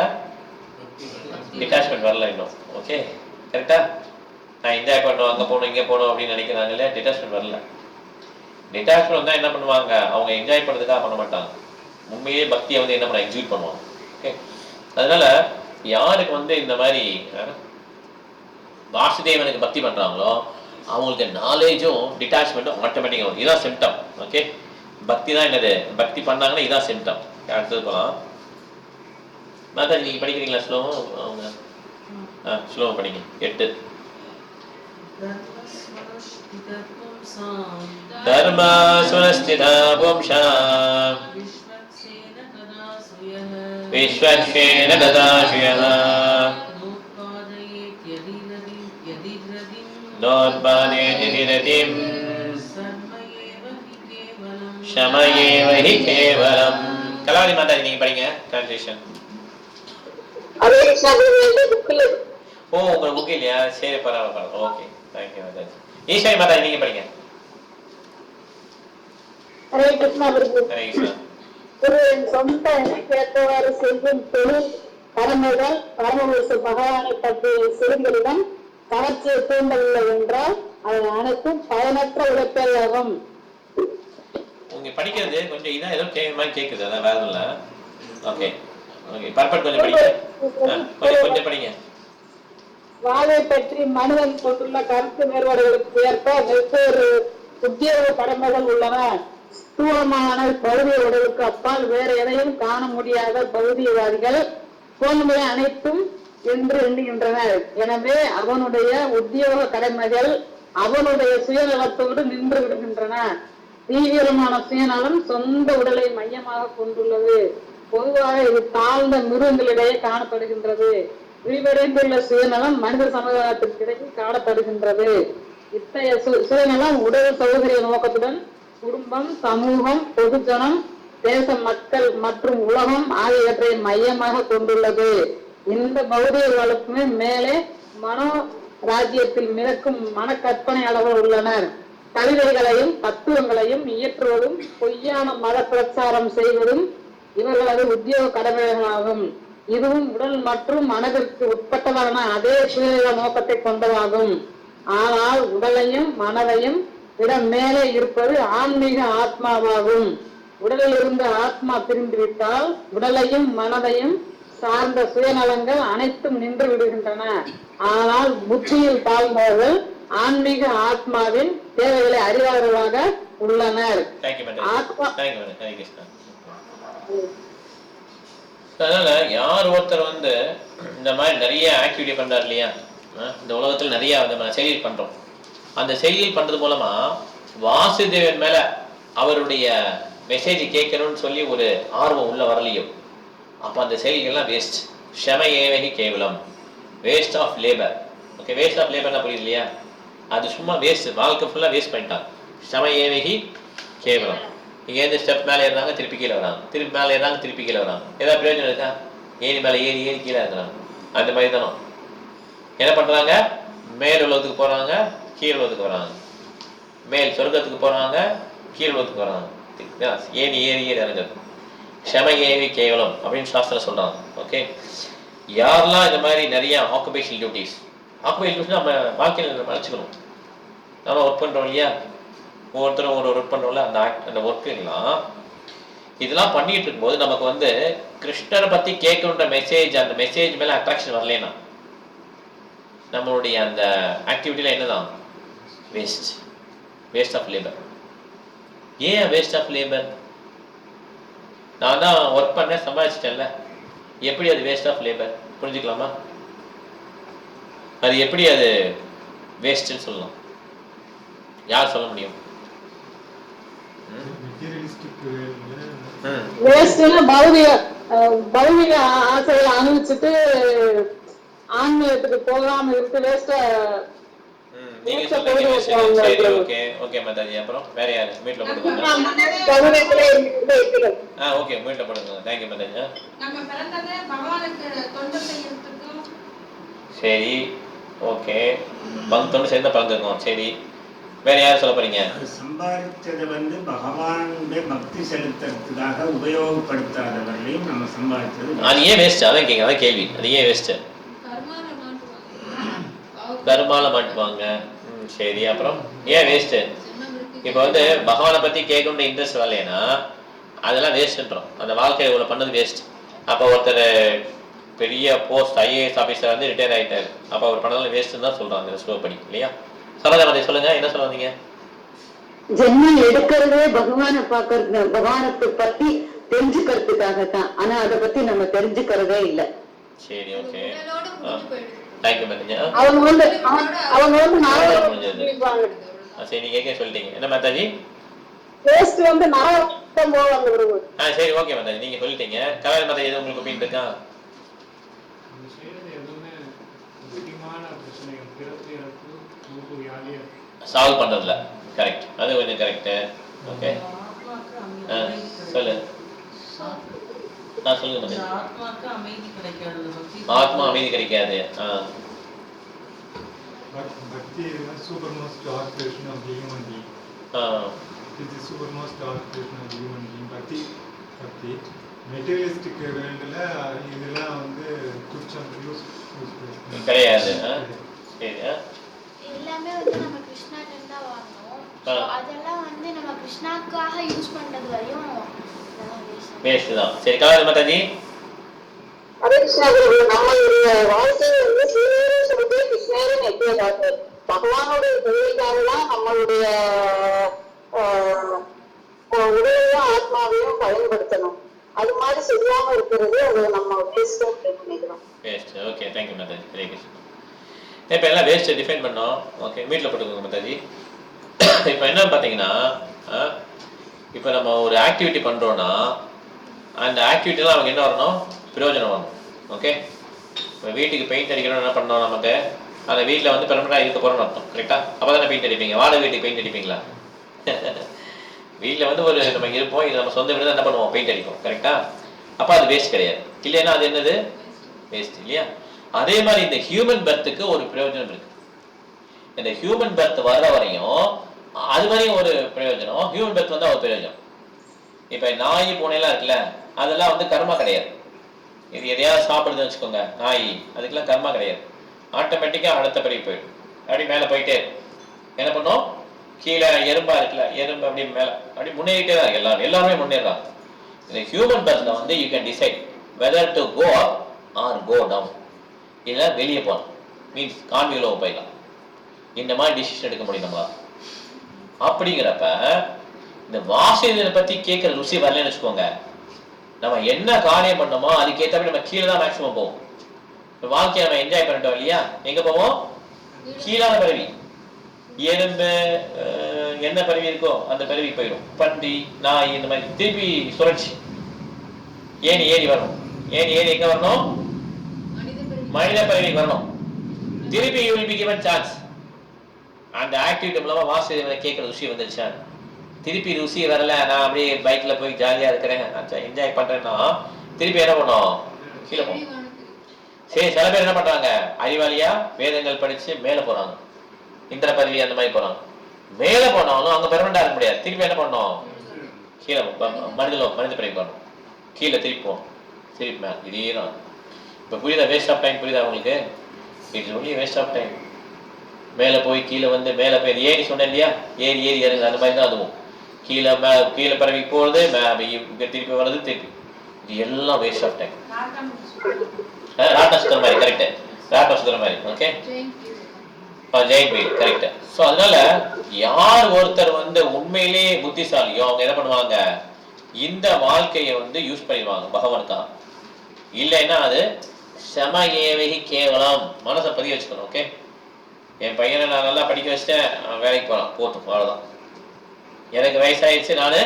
டிட்டாச்மெண்ட் வரல இன்னும். ஓகே, கரெக்டா? நான் என்ஜாய் பண்ணணும், அங்க போகணும் இங்க போகணும் அப்படின்னு நினைக்கிறாங்கல்ல, டிட்டாச்மெண்ட் வரல. டிட்டாச்மெண்ட் வந்தா என்ன பண்ணுவாங்க? அவங்க என்ஜாய் பண்ணுறதுக்காக பண்ண மாட்டாங்க, உண்மையே பக்தியை என்ன பண்ண எக்ஸிக்யூட் பண்ணுவாங்க. ஓகே, அதனால யாருக்கு இந்த மாதிரி வாசுதேவனுக்கு பக்தி பண்றாங்களோ அவங்களுக்கு நாலேஜும் டிட்டாச்மெண்ட்டும் ஆட்டோமேட்டிக்காக வரும். இதுதான் சிம்டம். ஓகே, பக்தி தான் என்னது? பக்தி பண்ணாங்கன்னா இதுதான் சிம்டம். அடுத்தது போகலாம். மாதாஜி நீங்க படிக்கிறீங்களா ஸ்லோகம்? அவங்க ஸ்லோகம் படிங்க. 8 தர்மா சுனஸ்திதா பும்சாம் விஸ்வக்ஷேன ததாசுயः நோத்பாதயதி ரதிம் ஷமயேவ ஹி கேவலம். கலாவதி மாதாஜி நீங்க படிங்க டிரான்ஸ்லேஷன். ஓ, உங்க புக் இல்லையா? சரி, பரவாயில்ல. Okay, thank you Mataji. ஈஸ்வரி மாதாஜி நீங்க படிங்க. ஹரே கிருஷ்ணா பிரபு. ஒரு சொந்த கேட்டவாறு செய்யும் தொழில் கடமைகள் பரமபுருஷ பகவானை பற்றிய செய்திகளிடம் கவர்ச்சியை தூண்டவில்லை என்றால் அது அனைத்தும் பயனற்ற உழைப்பே ஆகும். உங்க படிக்கிறது கொஞ்சம் இதா ஏதோ மாதிரி கேக்குது, அதான் வேற இல்ல. Okay okay, perfect. கொஞ்சம் படிங்க, கொஞ்சம் படிங்க. வாழ்வை பற்றி மனிதன் கொண்டுள்ள கருத்து வேறுபாடுகளுக்கு ஏற்ப வெவ்வேறு உத்தியோக கடமைகள் உள்ளன. ஸ்தூலமான பௌதிக உடலுக்கு அப்பால் வேறு எதையும் காண முடியாத பௌதிகவாதிகள் போன்மை அனைத்தும் என்று எண்ணுகின்றனர். எனவே அவனுடைய உத்தியோக கடமைகள் அவனுடைய சுயநலத்தோடு நின்று விடுகின்றன. தீவிரமான சுயநலம் சொந்த உடலை மையமாக கொண்டுள்ளது. பொதுவாக இது தாழ்ந்த மிருகங்களிடையே காணப்படுகின்றது. விரிவடைந்துள்ள சுயநலம் மனித சமுதாயத்திற்கிடையே காணப்படுகின்றது. இத்தகைய சுயநலம் உடல் சௌகரிய நோக்கத்துடன் குடும்பம், சமூகம், பொதுஜனம், தேச மக்கள் மற்றும் உலகம் ஆகியவற்றை மையமாக கொண்டுள்ளது. இந்த பௌதிக வளர்ப்புமே மேலே மனோ ராஜ்யத்தில் மிதக்கும் மனக்கற்பனையாளர்கள் உள்ளனர். கவிதைகளையும் தத்துவங்களையும் இயற்றுவதும் பொய்யான மத பிரச்சாரம் செய்வதும் இவர்களது உத்தியோக கடமைகளாகும். இதுவும் உடல் மற்றும் மனதிற்கு உட்பட்டதான அதே சுய நோக்கத்தை கொண்டதாகும். ஆனால் உடலையும் மனதையும் விட மேலே இருப்பது ஆன்மீக ஆத்மாவாகும். உடலில் இருந்து ஆத்மா பிரிந்துவிட்டால் உடலையும் மனதையும் சார்ந்த சுயநலங்கள் அனைத்தும் நின்று விடுகின்றன. ஆனால் புத்தியில் தாழ்ந்தவர்கள் ஆன்மீக ஆத்மாவின் தேவைகளை அறிவாளர்களாக உள்ளனர். அதனால யார் ஒருத்தர் வந்து இந்த மாதிரி நிறைய ஆக்டிவிட்டி பண்றாரு இல்லையா, இந்த உலகத்துல நிறைய செயல் பண்றோம். அந்த செயல் பண்றது மூலமா வாசுதேவன் மேல அவருடைய மெசேஜ் கேட்கணும்னு சொல்லி ஒரு ஆர்வம் உள்ள வரலையோ, அப்ப அந்த செயல்கள்லாம் வேஸ்ட். ஷம ஏவகி கேவலம், waste of labour. Okay, waste of லேபர்னா புரியுது இல்லையா? அது சும்மா வேஸ்ட், வாழ்க்கை ஃபுல்லா வேஸ்ட் பண்ணிட்டாங்க. ஷம ஏவகி கேவலம். இங்கேருந்து ஸ்டெப் மேலே ஏறாங்க, திருப்பி கீழே வராங்க, திருப்பி மேலே ஏறாங்க, திருப்பி கீழே வராங்க. ஏதாவது பிரயோஜனம் இருக்கா? ஏறி மேலே ஏறி ஏறி கீழே இருக்கிறாங்க. அந்த மாதிரி தானோ என்ன பண்றாங்க? மேல் உலகத்துக்கு போறாங்க, கீழ் உலகத்துக்கு வராங்க. மேல் சொர்க்கத்துக்கு போறாங்க, கீழ் உலகத்துக்கு வராங்க. ஏறி ஏறி ஏறி இறங்குறது ஷம ஏவி கேவலம் அப்படின்னு சாஸ்திரம் சொல்றாங்க. ஓகே, யாரெல்லாம் இந்த மாதிரி நிறைய ஆக்குபேஷனல் டியூட்டிஸ் நம்ம வாழ்க்கையில் நம்ம அழைச்சிக்கணும். நம்ம ஒர்க் பண்றோம் இல்லையா, ஒவ்வொருத்தரும் ஒரு ஒர்க் பண்றோம்ல, அந்த ஒர்க்குலாம் இதெல்லாம் பண்ணிட்டு இருக்கும்போது நமக்கு வந்து கிருஷ்ணரை பத்தி கேட்கணுன்ற மெசேஜ், அந்த மெசேஜ் மேல அட்ராக்ஷன் வரலன்னா நம்மளுடைய அந்த ஆக்டிவிட்டில என்னதான் வேஸ்ட் ஆஃப் லேபர். ஏன் வேஸ்ட் ஆஃப் லேபர்? நான் தான் ஒர்க் பண்ண சம்பாதிச்சிட்டேன்ல, எப்படி அது வேஸ்ட் ஆஃப் லேபர் புரிஞ்சுக்கலாமா? அது எப்படி அது வேஸ்ட்னு சொல்லலாம்? யார் சொல்ல முடியும்? பௌதிக ஆசைகளை அனுபவிச்சுட்டு ஆன்மீகத்துக்கு போகாம இருக்கு வேஸ்டா. நீங்க சொல்லுங்க. சரி, ஓகே ஓகே மாதாஜி. அப்புறம் வேற யாரு மீட்ல போடுங்க? ஓகே, மீட்ல போடுங்க. Thank you Mataji. நம்ம பிறந்ததே பகவானுக்கு தொண்டு செய்யறதுக்கு. சரி, ஓகே, தொண்டு செய்ய பிறந்திருக்கோம். சரி, வேற யார் சொல்ல போறீங்க? சம்பாதிச்சதை வந்து பகவானுடைய பக்தி செலுத்துறதுக்காக உபயோகப்படுத்தாதவர்களையும் நம்ம சம்பாதிச்சது அது ஏன் வேஸ்ட்? அதான் கேட்க, அதான் கேள்வி. அது ஏன் வேஸ்ட்? கர்மால மாட்டுவாங்க. சரி, அப்புறம் ஏன் வேஸ்ட்? இப்போ வந்து பகவானை பத்தி கேட்கணுன்ற இன்ட்ரெஸ்ட் வரலைன்னா அதெல்லாம் வேஸ்ட்ன்றோம். அந்த வாழ்க்கையை இவ்வளோ பண்ணது வேஸ்ட். அப்போ ஒருத்தர் பெரிய போஸ்ட் ஐஏஎஸ் ஆஃபீஸர் வந்து ரிட்டையர் ஆகிட்டாரு, அப்போ அவர் பண்ணலாம் வேஸ்ட்னு தான் சொல்றாங்க ஸ்லோ படி இல்லையா? சரோஜா சொல்லுங்க, என்ன சொல்ல வந்தீங்க? ஜென்மம் எடுக்கிறதே பகவானை பாக்குறது, பகவானத்தை பத்தி தெரிஞ்சுக்கிறதுக்காகத்தான். ஆனா அதை பத்தி நம்ம தெரிஞ்சுக்கிறதே இல்லை. சரி, ஓகே, தேங்க்யூ மாதாஜி. அவங்க வந்து சரி, நீங்க கேட்க சொல்லிட்டீங்க. என்ன மாதாஜி? வேஸ்ட் வந்து நரகம் போவாங்க விடுங்க. சரி, ஓகே மாதாஜி, நீங்க சொல்லிட்டீங்க. கலாரி மாதாஜி எது உங்களுக்கு ஒப்பீனியன் இருக்கா? சால்வ் பண்றதுல கரெக்ட், அது கொஞ்சம் கரெக்ட். ஓகே, சொல்லு. சொல்லுங்க மாதாஜி. ஆத்மா அமைதி கிடைக்காது. But bhakti is the supermost aspiration of the human being. It is the supermost aspiration of the human being. Bhakti materialistic வேண்டல இதெல்லாம் வந்து துச்சம் யூஸ் கிடையாது. சரி, எல்லாமே வந்து நம்ம கிருஷ்ணாட்ட தான் வாங்கணும். அதெல்லாம் வந்து நம்ம கிருஷ்ணாக்காக யூஸ் பண்றது வரையும் வேஸ்ட் தான். சரி, கலாரி மாதாஜி. அதே கிருஷ்ணாவுடைய நம்மளுடைய வாழ்க்கையை வந்து சொல்லிட்டு கிருஷ்ணரும் எப்படியாவது பகவானுடைய தொழிலுக்காகலாம் நம்மளுடைய உடலையும் ஆத்மாவையும் பயன்படுத்தணும். அது மாதிரி செய்யாம இருக்கிறது அது நம்ம வேஸ்ட் நினைக்கிறோம். Waste. Okay, thank you Mataji. Hare Krishna. இப்போ எல்லாம் வேஸ்ட்டை டிஃபைன் பண்ணோம். ஓகே, வீட்டில் போட்டுக்கோங்க மத்தாஜி. இப்போ என்ன பார்த்தீங்கன்னா, இப்போ நம்ம ஒரு ஆக்டிவிட்டி பண்ணுறோன்னா அந்த ஆக்டிவிட்டிலாம் அவங்க என்ன வரணும், பிரயோஜனம் வரணும். ஓகே, இப்போ வீட்டுக்கு பெயிண்ட் அடிக்கணும்னு என்ன பண்ணோம், நமக்கு அந்த வீட்டில் வந்து பெர்மனெண்ட்டாக இருக்க போகிறோம்னு அர்த்தம். கரெக்டாக? அப்போ தானே பெயிண்ட் அடிப்பீங்க. வாடகை வீட்டுக்கு பெயிண்ட் அடிப்பீங்களா? வீட்டில் வந்து ஒரு நம்ம இருப்போம், இது நம்ம சொந்த வீடு தான், என்ன பண்ணுவோம், பெயிண்ட் அடிப்போம். கரெக்டாக? அப்போ அது வேஸ்ட் கிடையாது. இல்லைன்னா அது என்னது, வேஸ்ட் இல்லையா? அதே மாதிரி இந்த ஹியூமன் பர்த்துக்கு ஒரு பிரயோஜனம் இருக்கு. இந்த ஹியூமன் பர்த் வர்ற வரையும் அது வரையும் ஒரு பிரயோஜனம், ஹியூமன் பர்த் வந்து ஒரு பிரயோஜனம். இப்போ நாய் பூனைலாம் இருக்குல்ல, அதெல்லாம் வந்து கர்மா கிடையாது. இது எதையாவது சாப்பிடுதுன்னு வச்சுக்கோங்க, நாய், அதுக்கெல்லாம் கர்மா கிடையாது. ஆட்டோமேட்டிக்காக அடுத்த பிறகு போயிடும். அப்படி மேலே போயிட்டே இருக்கும். என்ன பண்ணும், கீழே எறும்பா இருக்குல்ல, எறும்பு அப்படி மேலே அப்படி முன்னேறிட்டே தான் இருக்கு. எல்லாருமே முன்னேறாங்க. இந்த ஹியூமன் பர்த்ல வந்து you can decide whether to go up or go down. இல்லை வெளியே போகலாம், மீன்ஸ் கான்வியூல போயிடலாம். இந்த மாதிரி டிசிஷன் எடுக்க முடியும் நம்மளா. அப்படிங்கிறப்ப இந்த வாசியதை பற்றி கேட்குற ருசி வரலன்னு வச்சுக்கோங்க, நம்ம என்ன காரியம் பண்ணோமோ அதுக்கேற்றபடி நம்ம கீழே தான் மேக்ஸிமம் போவோம். வாழ்க்கையை நம்ம என்ஜாய் பண்ணிட்டோம் இல்லையா, எங்கே போவோம், கீழான பருவி. எறும்பு என்ன பருவி இருக்கோ அந்த பருவி போயிடும். பன்றி, நாய், இந்த மாதிரி திருப்பி சுழற்சி. ஏறி ஏறி வரணும். ஏறி எங்கே வரணும், மனித பருவிக்கு வரணும். திருப்பி you will be given chance. அந்த ஆக்டிவிட்டி மூலமாக வாசியதை கேட்குற ருசி வந்துருச்சா, திருப்பி ருசி வரல, நான் அப்படியே பைக்கில் போய் ஜாலியாக இருக்கிறேன், என்ஜாய் பண்ணுறேன்னா திருப்பி என்ன பண்ணோம், கீழே போகணும். சரி, சில பேர் என்ன பண்ணுறாங்க, அறிவாளியா வேதங்கள் படித்து மேலே போகிறாங்க, இந்திர பதவி அந்த மாதிரி போகிறாங்க. மேலே போனாலும் அங்கே பெர்மனெண்டாக இருக்க முடியாது. திருப்பி என்ன பண்ணோம், கீழே மனித பிறகு பண்ணணும், கீழே திருப்பி போவோம், திருப்பி மேலே. இதே தான். இப்போ புரியுதா வேஸ்ட் ஆஃப் டைம்? புரியுதா உங்களுக்கு? It's only waste of time. மேலே போய் கீழே வந்து மேலே போய் ஏறி சொன்னேன் இல்லையா, ஏறி இறங்குது, அந்த மாதிரி தான் அதுவும். கீழே பரவி போகிறது, திருப்பி வர்றது, திருப்பி. இது எல்லாம் வேஸ்ட் ஆஃப் டைம். ராட்டம் சுத்துற மாதிரி. கரெக்டு, ராட்டம் சுத்துற மாதிரி. Okay, giant wheel. Correct. So அதனால யார் ஒருத்தர் வந்து உண்மையிலேயே புத்திசாலியோ அவங்க என்ன பண்ணுவாங்க, இந்த வாழ்க்கையை வந்து யூஸ் பண்ணிடுவாங்க பகவானுக்காக. இல்லைன்னா அது செம ஏவகி கேவலம். மனசை பதிய வச்சுக்கணும். ஓகே, என் பையனை நான் நல்லா படிக்க வச்சுட்டேன், வேலைக்கு போகலாம், போட்டும், அவ்வளோதான். எனக்கு வயசாகிடுச்சு, நான்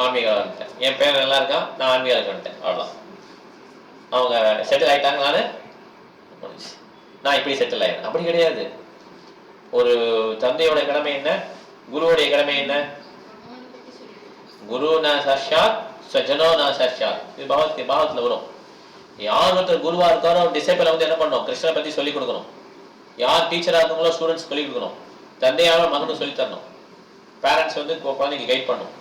ஆன்மீகம் வந்துட்டேன். என் பேர் நல்லா இருக்கான், நான் ஆன்மீகம் வந்துட்டேன், அவ்வளோதான். அவங்க செட்டில் ஆகிட்டாங்க, நான் இப்படி செட்டில் ஆகிட்டேன். அப்படி கிடையாது. ஒரு தந்தையோட கடமை என்ன, குருவோடைய கடமை என்ன? குரு ந சஷாத் சஜனோ ந சஷாத். இது பாகத்தில் வரும். யார் ஒருத்தர் குருவா இருக்காரோ டிசைபிள் வந்து என்ன பண்ணணும், கிருஷ்ணனை பற்றி சொல்லிக் கொடுக்கணும். யார் டீச்சராக இருக்காங்களோ ஸ்டூடெண்ட்ஸ் சொல்லிக் கொடுக்கணும். தந்தையாரோ மகனும் சொல்லி தரணும். பேரண்ட்ஸ் வந்து குழந்தைங்க கைட் பண்ணணும்.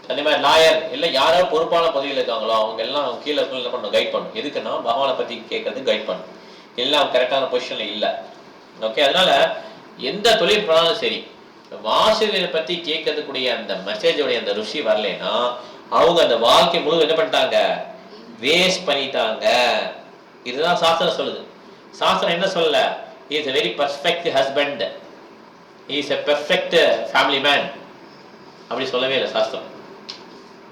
அதே மாதிரி லாயர் இல்லை யாரோ பொறுப்பான பதவியில் இருக்காங்களோ அவங்க எல்லாம் கீழே இருக்க என்ன பண்ணணும், கைட் பண்ணணும். எதுக்குன்னா பகவானை பற்றி கேட்கறது, கைட் பண்ணணும். எல்லாம் கரெக்டான பொசிஷனில் இல்லை. ஓகே, அதனால எந்த தொழில் பண்ணாலும் சரி, வாசிகளை பற்றி கேட்கறதுக்கூடிய அந்த மெசேஜோடைய அந்த ருசி வரலைன்னா அவங்க அந்த வாழ்க்கை முழு என்ன பண்ணிட்டாங்க, வேஸ்ட் பண்ணிட்டாங்க. இதுதான் சாஸ்திரம் சொல்லுது. சாஸ்திரம் என்ன சொல்லல, he is a very perfect husband, he is a perfect family man அப்படி சொல்லவே இல்லை சாஸ்திரம்.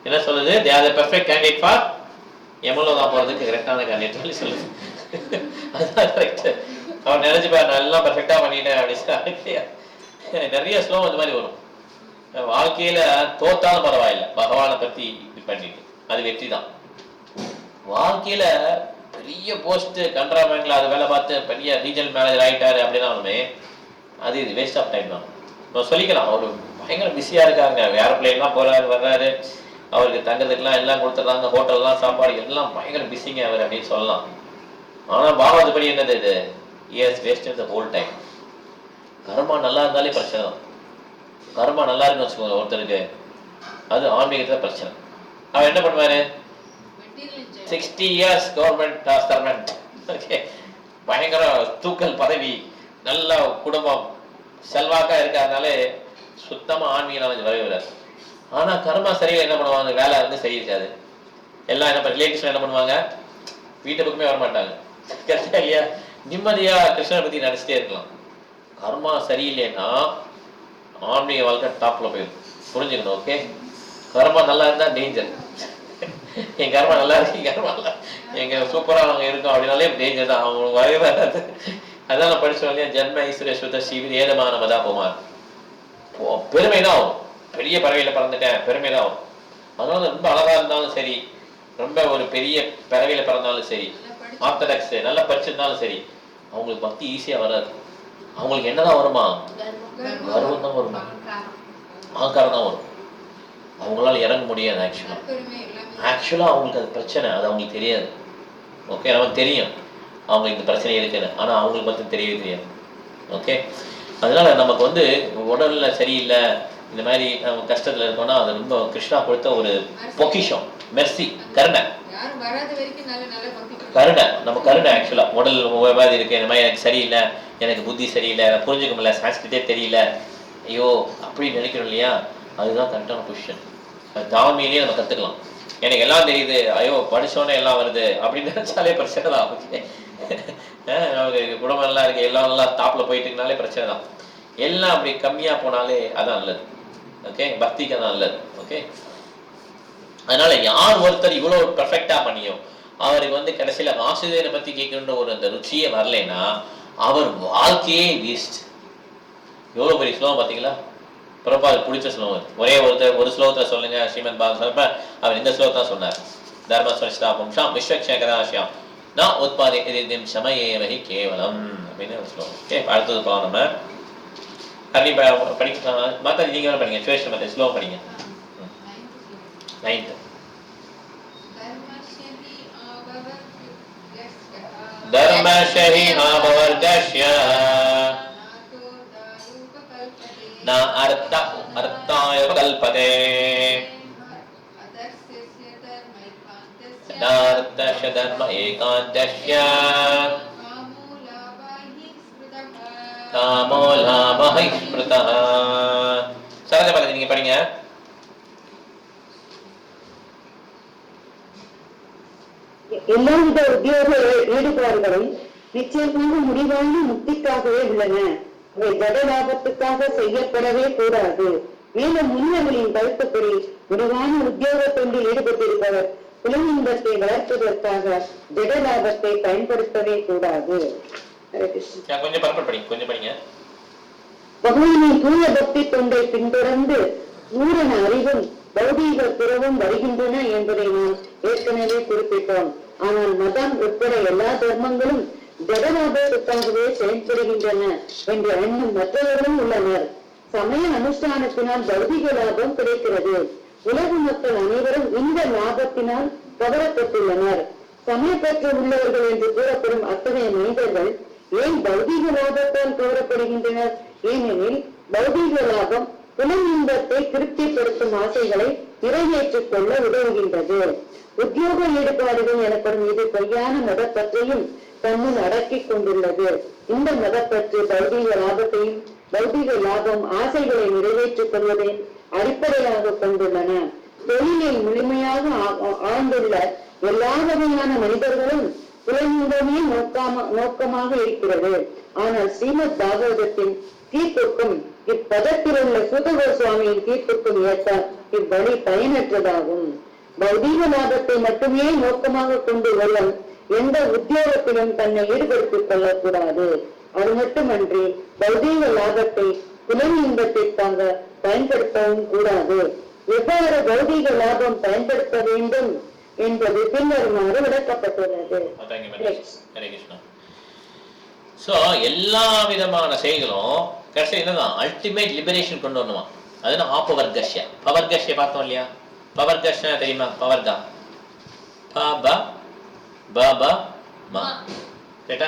என்ன சொல்லுது, they are the perfect candidate for எமலோகா போகிறதுக்கு கரெக்டான கேண்டிடேட் சொல்லி சொல்லுது. அதுதான் கரெக்ட். அவன் நினைச்சுப்பார் நான் எல்லாம் பெர்ஃபெக்டாக பண்ணிட்டேன் அப்படின்னு. நிறைய ஸ்லோகம் இந்த மாதிரி வரும். வாழ்க்கையில தோத்தாலும் பரவாயில்ல, பகவானை பற்றி இது பண்ணிட்டு அது வெற்றி தான். வாழ்க்கையில பெரிய போஸ்ட் கனரா பேங்க்ல அது வேலை பார்த்து பெரிய ரீஜனல் மேனேஜர் ஆகிட்டாரு அப்படின்னாலுமே அது வேஸ்ட் ஆஃப் டைம் தான். நம்ம சொல்லிக்கலாம், அவர் பயங்கர பிஸியா இருக்காங்க, ஏரோப்ளேன்லாம் போறாரு வர்றாரு, அவருக்கு தங்குறதுக்கெல்லாம் எல்லாம் கொடுத்துட்றாங்க, ஹோட்டல்லாம் சாப்பாடு எல்லாம் பயங்கர பிஸிங்க அவர் அப்படின்னு சொல்லலாம். ஆனா பாபாவது படி என்னது, இது years waste the whole time. கர்மா நல்லா இருந்தாலே பிரச்சனை தான். கர்மா நல்லா இருக்குன்னு வச்சுக்கோங்க ஒருத்தருக்கு, அது ஆன்மீகத்துல பிரச்சனை. அவர் என்ன பண்ணுவாரு, 60 years கவர்மெண்ட் சர்வெண்ட், ஓகே, பயங்கர தூக்கல் பதவி, நல்ல குடும்பம், செல்வாக்கா இருக்காதனாலே சுத்தமா ஆன்மீக நாலேஜ் வரவே வராது. ஆனா கர்மா சரியா என்ன பண்ணுவாங்க, வேலை வந்து சரி இருக்காது. எல்லாம் என்ன ரிலேட்டிவ்ஸ் என்ன பண்ணுவாங்க, வீட்டு பக்கமே வரமாட்டாங்க. கரெக்டா இல்லையா? நிம்மதியா கிருஷ்ணனை பத்தி நினைச்சிட்டே இருக்கலாம். கர்மா சரியில்லைன்னா ஆன்மீக வாழ்க்கை டாப்ல போயிடும். புரிஞ்சுக்கணும். ஓகே, கர்மா நல்லா இருந்தா டேஞ்சர். என் கர்மா நல்லா இருக்கு, கர்மா நல்லா எங்க சூப்பரா அவங்க இருக்கோம் அப்படின்னாலே டேஞ்சர் தான். அவங்களுக்கு வரவே வராது. அதான் நான் படிச்சோம் இல்லையா, ஜென்ம ஈஸ்வர சுத்த சிவி ஏதமான மதாபமான். பெருமை தான் வரும். பெரிய பறவையில பறந்துட்டேன், பெருமை தான் வரும். அதனால ரொம்ப அழகா இருந்தாலும் சரி, ரொம்ப ஒரு பெரிய பறவையில பிறந்தாலும் சரி, ஆர்த்தடாக்ஸ் நல்லா படிச்சிருந்தாலும் சரி, அவங்களுக்கு பக்தி ஈஸியா வராது. அவங்களுக்கு என்னதான் வருமா? கர்வம் தான் வருமா, அகங்காரம் தான் வரும். அவங்களால இறங்க முடியாது. ஆக்சுவலா அவங்களுக்கு அது பிரச்சனை, அது அவங்களுக்கு தெரியாது. ஓகே, நமக்கு தெரியும் அவங்க இந்த பிரச்சனை இருக்குன்னு, ஆனா அவங்களுக்கு மட்டும் தெரியவே தெரியாது. ஓகே, அதனால நமக்கு வந்து உடல்ல சரியில்லை, இந்த மாதிரி நம்ம கஷ்டத்துல இருக்கோம்னா அது ரொம்ப கிருஷ்ணா கொடுத்த ஒரு பொக்கிஷம், மெர்சி, கருணை. கருணை, நம்ம கருணை. ஆக்சுவலா உடல் வியாதி இருக்கு, இந்த மாதிரி எனக்கு சரியில்லை, எனக்கு புத்தி சரியில்லை, புரிஞ்சுக்க முடியல, சான்ஸ்கிரிட்டே தெரியல, ஐயோ அப்படி நினைக்கிறோம் இல்லையா, அதுதான் கரெக்டான பொசிஷன். தாமியிலேயே நம்ம கத்துக்கலாம். எனக்கு எல்லாம் தெரியுது, ஐயோ படிச்சோன்னே எல்லாம் வருது அப்படின்னு நினைச்சாலே பிரச்சனை தான். நமக்கு குடும்பம் எல்லாம் இருக்கு, எல்லாம் நல்லா டாப்ல போயிட்டு இருக்கனாலே பிரச்சனை தான். எல்லாம் அப்படி கம்மியா போனாலே அதான் நல்லது. ஓகே, பக்திக்கு தான் நல்லது. ஓகே, அதனால யார் ஒருத்தர் இவ்வளவு பெர்ஃபெக்டா பண்ணியோ அவருக்கு வந்து கடைசியில வாசுதேவனை பத்தி கேட்கின்ற ஒரு அந்த ருச்சியே வரலைன்னா அவர் வாழ்க்கையே வேஸ்ட். எவ்வளவு பெரிய ஸ்லோகம் பாத்தீங்களா? பிரபாது பிடிச்ச ஸ்லோகம். ஒரே ஒரு ஸ்லோகத்துல சொல்லுங்க ஸ்ரீமத் பாகவதம் சொல்றப்ப அவர் இந்த ஸ்லோகம் தான் சொன்னார். தர்ம ஸ்வச்தாபம்ஷாம் விஸ்வக்ஷேகராஷ்யாம் நான் உத்பாதி சமயேவஹி கேவலம் அப்படின்னு ஒரு ஸ்லோகம். ஓகே, அடுத்தது போலாம். நம்ம அருணி படிக்கலாம். மாதாஜி நீங்க வேணும் படிங்க, சுவேஷ் மத்த ஸ்லோகம் படிங்க. 9th தர்மஷஹி ஆபவர்கஷ்ய न अर्थाय कल्पते नार्थस्य धर्म एकान्तस्य कामो लाभः स्मृतः. சரஜா பாருங்க, நீங்க படிங்க. எல்லாவித உத்தியோக ஈடுபாடுகளும் நிச்சயமாக முடிவான முக்திக்காகவே உள்ளன. அவை ஜட லாபத்துக்காக செய்யப்படவே கூடாது. மேலும் முன்னவர்களின் கருத்துப்படி முடிவான உத்தியோக தொண்டில் ஈடுபட்டிருப்பவர் புலனின்பத்தை வளர்ப்பதற்காக ஜட லாபத்தை பயன்படுத்தவே கூடாது. கொஞ்சம் கொஞ்சம் படிங்க. பகவானின் தூய பக்தி தொண்டை பின்தொடர்ந்து பூரண அறிவும் பௌதீக பிறவும் வருகின்றன என்பதை நாம் ஏற்கனவே குறிப்பிட்டோம். ஆனால் மதம் உட்பட எல்லா தர்மங்களும் ஜடலாபத்துக்காகவே செயல்படுகின்றன என்ற எண்ணம் மற்றவர்களும் உள்ளனர். சமய அனுஷ்டானத்தினால் பௌதிக லாபம் கிடைக்கிறது. உலக மக்கள் அனைவரும் இந்த லாபத்தினால் கவரப்பட்டுள்ளனர். சமயப்பற்று உள்ளவர்கள் என்று கூறப்படும் அத்தகைய மனிதர்கள் ஏன் பௌதிக லாபத்தால் கவரப்படுகின்றனர்? ஏனெனில் பௌதிக லாபம் புலனின்பத்தை திருப்திப்படுத்தும் ஆசைகளை நிறைவேற்றிக் கொள்ள உதவுகின்றது. உத்தியோக ஈடுபாடுகள் எனப்படும் இது பொய்யான மதப்பற்றையும் தன்னுள் அடக்கிக் கொண்டுள்ளது. இந்த மதப்பற்று பௌதிக லாபத்தையும் பௌதிக லாபம் ஆசைகளை நிறைவேற்றிக் கொள்வதை அடிப்படையாக கொண்டுள்ளன. தொழிலில் முழுமையாக ஆழ்ந்துள்ள எல்லா வகையான மனிதர்களும் புலனின்பமே நோக்கமாக இருக்கிறது. ஆனால் ஸ்ரீமத் பாகவதத்தின் தீர்ப்புக்கும் இப்பதத்தில் உள்ள சுத கோஸ்வாமியின் தீர்ப்புக்கும் ஏற்ப இவ்வழி பயனற்றதாகும். பௌதீக லாபத்தை மட்டுமே நோக்கமாக கொண்டு ஒருவன் எந்த உத்தியோகத்திலும் தன்னை ஈடுபடுத்திக் கொள்ளக்கூடாது. அது மட்டுமன்றி பௌதீக லாபத்தை புலன் இன்பத்திற்காக பயன்படுத்தவும் கூடாது. எவ்வாறு பௌதீக லாபம் பயன்படுத்த வேண்டும் என்பது பின்வருமாறு விளக்கப்பட்டுள்ளது. எல்லா விதமான செயல்களும் கடைசி என்னதான் அல்டிமேட் லிபரேஷன் கொண்டு வரணுமா. அதுதான் ஆபவர்கஷ்ய. பவர்கஷ்ய பார்த்தோம் இல்லையா? பவர்கஷ்ய தெரியுமா? பவர்கா ப ப ப ம கேட்டா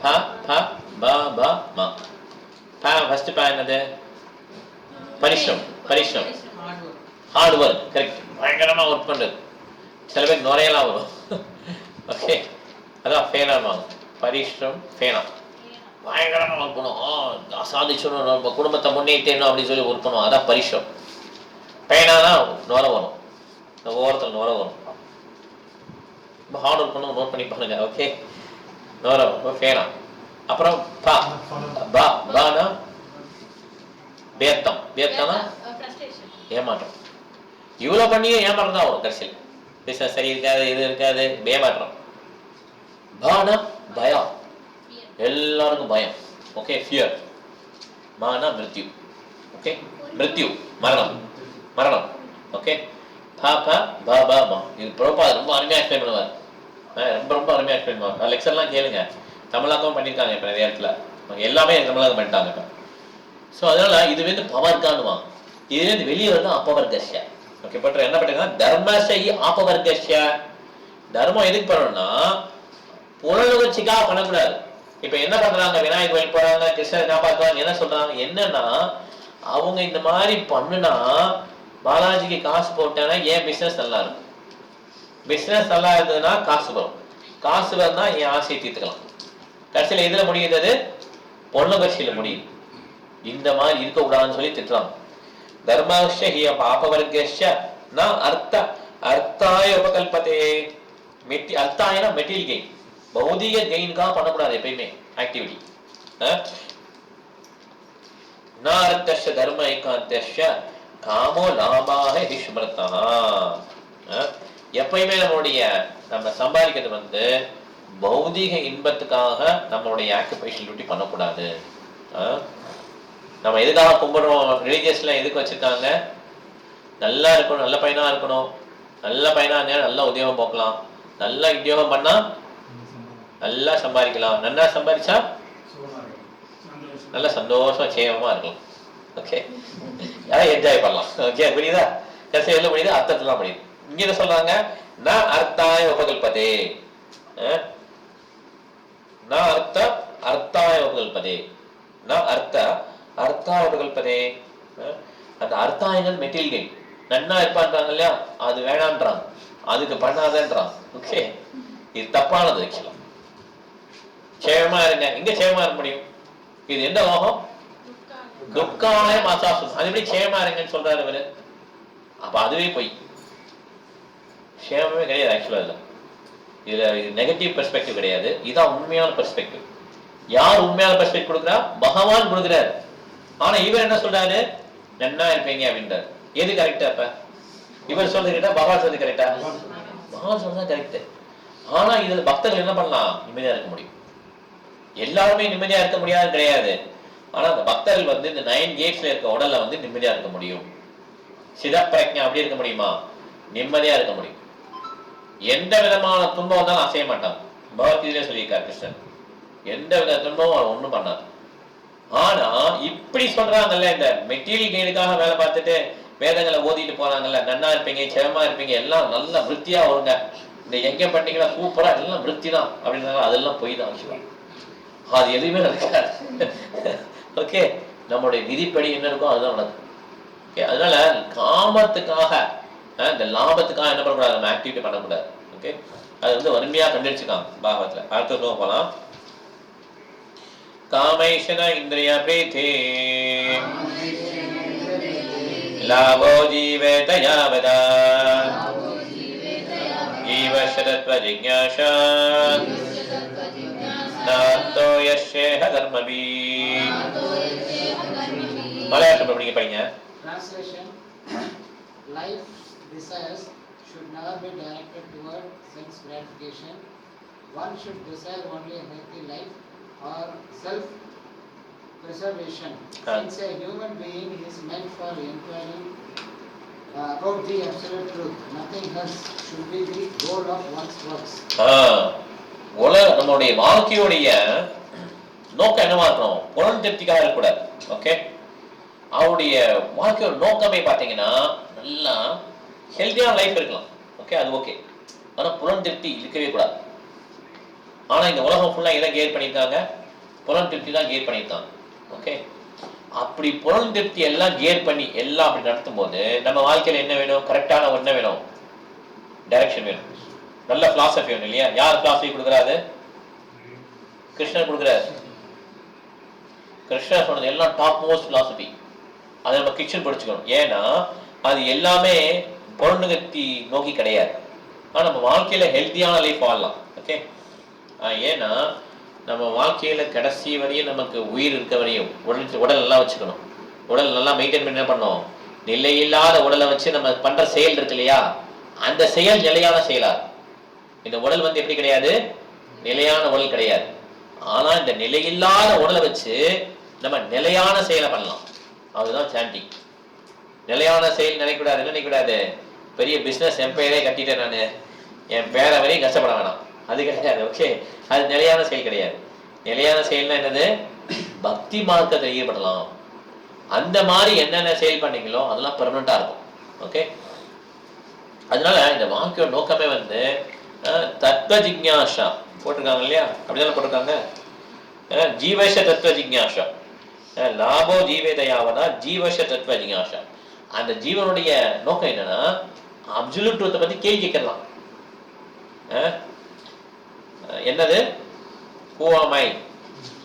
ப ப ப ப ம. ப ஃபர்ஸ்ட் ப என்னது? பரிஷ்ரம். பரிஷ்ரம், ஹார்ட் ஒர்க். கரெக்ட், பயங்கரமா ஒர்க் பண்றது. சில பேர் நுரையெல்லாம் வரும். ஓகே, அதான் ஃபேனாமாங்க. பரிஷ்ரம் ஃபேனா, பயங்கரமா ஒர்க் பண்ணும். சாதிச்சணும், நம்ம குடும்பத்தை முன்னேற்றணும் அப்படின்னு சொல்லி ஒர்க் பண்ணுவோம். அதான் பரிஷ்ரம். பேனானா நுர வரும், இந்த ஓரத்தில் நுர வரும். ரொம்ப ஹார்ட் ஒர்க் பண்ணுவோம், நோட் பண்ணி பாருங்க. ஓகே, நுர வரும் ஃபேனா. அப்புறம் பா பா பானா வேத்தம். வேத்தம்னா ஏமாற்றம். இவ்வளவு பண்ணியும் ஏமாற்றம் தான் வரும். கடைசியில் பிசினஸ் சரி இருக்காது, இது இருக்காது, ஏமாற்றம். பானா பயம், எல்லாருக்கும் பயம். Okay, fear. மானா மிருத்யு. ஓகே, மிருத்யு மரணம், மரணம். ஓகே, பாபா பாபா மா. இது பிரபுபாத் ரொம்ப அருமையா எக்ஸ்பிளைன் பண்ணுவார். ரொம்ப ரொம்ப அருமையா எக்ஸ்பிளைன் பண்ணுவார். லெக்சர்லாம் கேளுங்க, தமிழாக்கம் பண்ணியிருக்காங்க இப்போ நிறைய இடத்துல. எல்லாமே தமிழாக்கம் பண்ணிட்டாங்க இப்போ. ஸோ அதனால இது வந்து பவர்கானுவான். இதுலேருந்து வெளியே வந்து அப்பவர்கஷ்ய. ஓகே, பட் என்ன பண்ணிருக்காங்க, தர்மசை ஆபவர்கஷ்ய. தர்மம் எதுக்கு பண்ணணும்னா புலனுணர்ச்சிக்காக பண்ணக்கூடாது. இப்ப என்ன பண்றாங்க, விநாயகர் கோயில் போறாங்க, கிருஷ்ணர் காப்பாற்றுவாங்க, என்ன சொல்றாங்க, என்னன்னா அவங்க இந்த மாதிரி பண்ணுனா பாலாஜிக்கு காசு போட்டானா ஏன் பிசினஸ் நல்லா இருக்கும். பிசினஸ் நல்லா இருந்ததுன்னா காசு வரும், காசு வரனா என் ஆசையை தீர்த்துக்கலாம். கடைசியில் எதுல முடியுது, பொருளுணர்ச்சியில முடியுது. இந்த மாதிரி இருக்கக்கூடாதுன்னு சொல்லி திட்டுறாங்க. தர்மஸ்ய ஹி பாபவர்கஸ்ய ந அர்த்த அர்த்தாய உபகல்பதே. அர்த்தாயனா மெட்டீரியல் கெயின், பௌதிக கெயின்காக பண்ணக்கூடாது எப்பயுமே ஆக்டிவிட்டி. ந அர்த்தஸ்ய தர்ம ஏகாந்தஸ்ய காமோ லாபாஹ ஹி ஸ்மிருதா. எப்பயுமே நம்ம சம்பாதிக்கிறது வந்து பௌதிக இன்பத்துக்காக நம்மளுடைய ஆக்குபேஷன் டியூட்டி பண்ணக்கூடாது. நம்ம எதுக்காக கும்பிடுறோம், ரிலீஜியஸ்ல எதுக்கு வச்சிருக்காங்க, நல்லா இருக்கணும், நல்ல பையனா இருக்கணும், நல்ல பையனா இருந்தா நல்லா உத்தியோகம் போக்கலாம், நல்லா உத்தியோகம் பண்ணா நல்லா சம்பாதிக்கலாம், நல்லா சம்பாதிச்சா நல்லா சந்தோஷமா சேவமா இருக்கலாம். ஓகே, யாரும் என்ஜாய் பண்ணலாம். ஓகே, புரியுதா? கடைசி எல்லாம் முடியுது, அர்த்தத்துலாம் முடியுது. இங்க என்ன சொல்றாங்க, ந அர்த்தாய உபகல்பதே, ந அர்த்த அர்த்தாய உபகல்பதே, ந அர்த்த அர்த்தாய உபகல்பதே. அந்த அர்த்தாயங்கள் மெட்டீரியல் கெயின். நன்னா இருப்பான்றாங்க இல்லையா, அது வேணான்றாங்க, அதுக்கு பண்ணாதன்றாங்க. ஓகே, இது தப்பானது. ஆக்சுவலா சேவமா இருங்க, எங்க சேவமா இருக்க முடியும்? இது எந்த லோகம், துக்காய மாசாசு. அது எப்படி சேவமா இருங்கன்னு சொல்றாரு இவரு? அப்ப அதுவே போய் சேவமே கிடையாது. ஆக்சுவலா இதுல நெகட்டிவ் பெர்ஸ்பெக்டிவ் கிடையாது, இதான் உண்மையான பெர்ஸ்பெக்டிவ். யார் உண்மையான பெர்ஸ்பெக்டிவ் கொடுக்குறா? பகவான் கொடுக்குறாரு. ஆனா இவர் என்ன சொல்றாரு, நன்னா இருப்பீங்க அப்படின்றாரு. எது கரெக்டா? அப்ப இவர் சொல்றது கரெக்டா, பகவான் சொல்றது கரெக்டா? பகவான் சொல்றது கரெக்ட். ஆனா இதுல பக்தர்கள் என்ன பண்ணலாம், நிம்மதியா இருக்க முடியும். எல்லாருமே நிம்மதியா இருக்க முடியாது கிடையாது. ஆனா அந்த பக்தர்கள் வந்து இந்த 9 கேட்ஸ்ல இருக்க உடல்ல வந்து நிம்மதியா இருக்க முடியும். சிதப்பிரஜா அப்படி இருக்க முடியுமா? நிம்மதியா இருக்க முடியும். எந்த விதமான துன்பம் வந்தாலும் அசைய மாட்டாங்க. பகவத்கீதையிலே சொல்லியிருக்கார் கிருஷ்ணன், எந்த வித துன்பமும் ஒண்ணும் பண்ணாது. ஆனா இப்படி சொல்றாங்கல்ல, இந்த மெட்டீரியல் கெயினுக்காக வேலை பார்த்துட்டு வேதங்களை ஓதிட்டு போறாங்கல்ல, நன்னா இருப்பீங்க, சேவமா இருப்பீங்க, எல்லாம் நல்ல விருத்தியா வருங்க, இந்த எங்க பண்ணீங்கன்னா சூப்பரா எல்லாம் விருத்தி தான் அப்படின்னாங்க. அதெல்லாம் போய் தான் ஆக்சுவலா அது எதுவுமே நடக்காது. ஓகே, நம்மளுடைய விதிப்படி என்ன இருக்கோ அதுதான் நடக்கும். ஓகே, அதனால காமத்துக்காக இந்த லாபத்துக்காக என்ன பண்ணக்கூடாது, நம்ம ஆக்டிவிட்டி பண்ணக்கூடாது. ஓகே, அது வந்து வறுமையா கண்டிச்சிருக்காங்க பாகவத்துல. அடுத்த சொல்ல போலாம். காமைஷன இந்திரிய பிரீதி லாபோ ஜீவேத யாவதா ஈவஷதத்வ ஜிக்ஞாசா நார்த்தோ யஸ்யேஹ தர்மபி. மலையாளம் படிங்க படிங்க. Translation: Life desires should never be directed toward sense gratification. One should desire only a healthy life or self-preservation. Since a human being is meant for inquiring about the absolute truth, nothing else should be the goal of one's works. நம்மளுடைய வாழ்க்கையுடைய நோக்கம் என்னவா இருக்கணும், புலன் திருப்திக்காக இருக்கக்கூடாது. Okay, அவருடைய வாழ்க்கையோட நோக்கமே பார்த்தீங்கன்னா நல்லா ஹெல்த்தியான லைஃப் இருக்கலாம். ஓகே, அது ஓகே. ஆனா புலன் திருப்தி இருக்கவே கூடாது. ஆனா இந்த உலகம் ஃபுல்லா எதை கேர் பண்ணியிருக்காங்க, புலன் திருப்தி தான் கேர் பண்ணியிருக்காங்க. ஓகே, அப்படி புலன் திருப்தி எல்லாம் கேர் பண்ணி எல்லாம் அப்படி நடத்தும் போது நம்ம வாழ்க்கையில என்ன வேணும், கரெக்டான என்ன வேணும், டைரக்ஷன் வேணும், நல்ல பிலாசபி வேணும் இல்லையா? யார் பிலாசபி கொடுக்குறாரு? கிருஷ்ணர் கொடுக்குறாரு. கிருஷ்ணர் சொன்னது எல்லாம் டாப் மோஸ்ட் பிலாசபி. அதை நம்ம கிச்சன் படிச்சுக்கணும். ஏன்னா அது எல்லாமே பொருளுங்கத்தி நோக்கி கிடையாது. ஆனால் நம்ம வாழ்க்கையில ஹெல்த்தியான லைஃப் வாழலாம். ஓகே, ஏன்னா நம்ம வாழ்க்கையில கடைசி வரையும் நமக்கு உயிர் இருக்க வரையும் உடல் நல்லா வச்சுக்கணும். உடல் நல்லா மெயின்டைன் பண்ணி என்ன பண்ணணும், நிலையில்லாத உடலை வச்சு நம்ம பண்ற செயல் இருக்கு இல்லையா, அந்த செயல் நிலையான செயலா. இந்த உடல் வந்து எப்படி கிடையாது, நிலையான உடல் கிடையாது. ஆனா இந்த நிலையில்லாத உடலை வச்சு நம்ம நிலையான செயலை பண்ணலாம். அதுதான் சாண்டிங். நிலையான செயல் நினைக்கூடாது. என்ன நினைக்கூடாது, பெரிய பிசினஸ் எம்பையரே கட்டிட்டேன் நான், என் பேரை வரையும் கஷ்டப்பட வேணாம், அது கிடையாது. ஓகே, அது நிலையான செயல் கிடையாது. நிலையான செயல்னா என்னது, பக்தி மார்க்கத்தை ஈடுபடலாம். அந்த மாதிரி என்னென்ன செயல் பண்ணீங்களோ அதெல்லாம் பெர்மனண்டா இருக்கும். ஓகே, அதனால இந்த வாக்கிய நோக்கமே வந்து தத்துவ ஜிக்ஞாசா போட்டிருக்காங்க இல்லையா, அப்படிதானே போட்டிருக்காங்க. ஜீவஷ தத்துவ ஜிக்ஞாசா, லாபோ ஜீவேதயாவதா ஜீவஷ தத்துவ ஜிக்ஞாசா. அந்த ஜீவனுடைய நோக்கம் என்னன்னா அப்சல்யூட் ட்ரூத்தை பத்தி கேள்வி கேட்கலாம். என்னது, ஹூ ஆம் ஐ,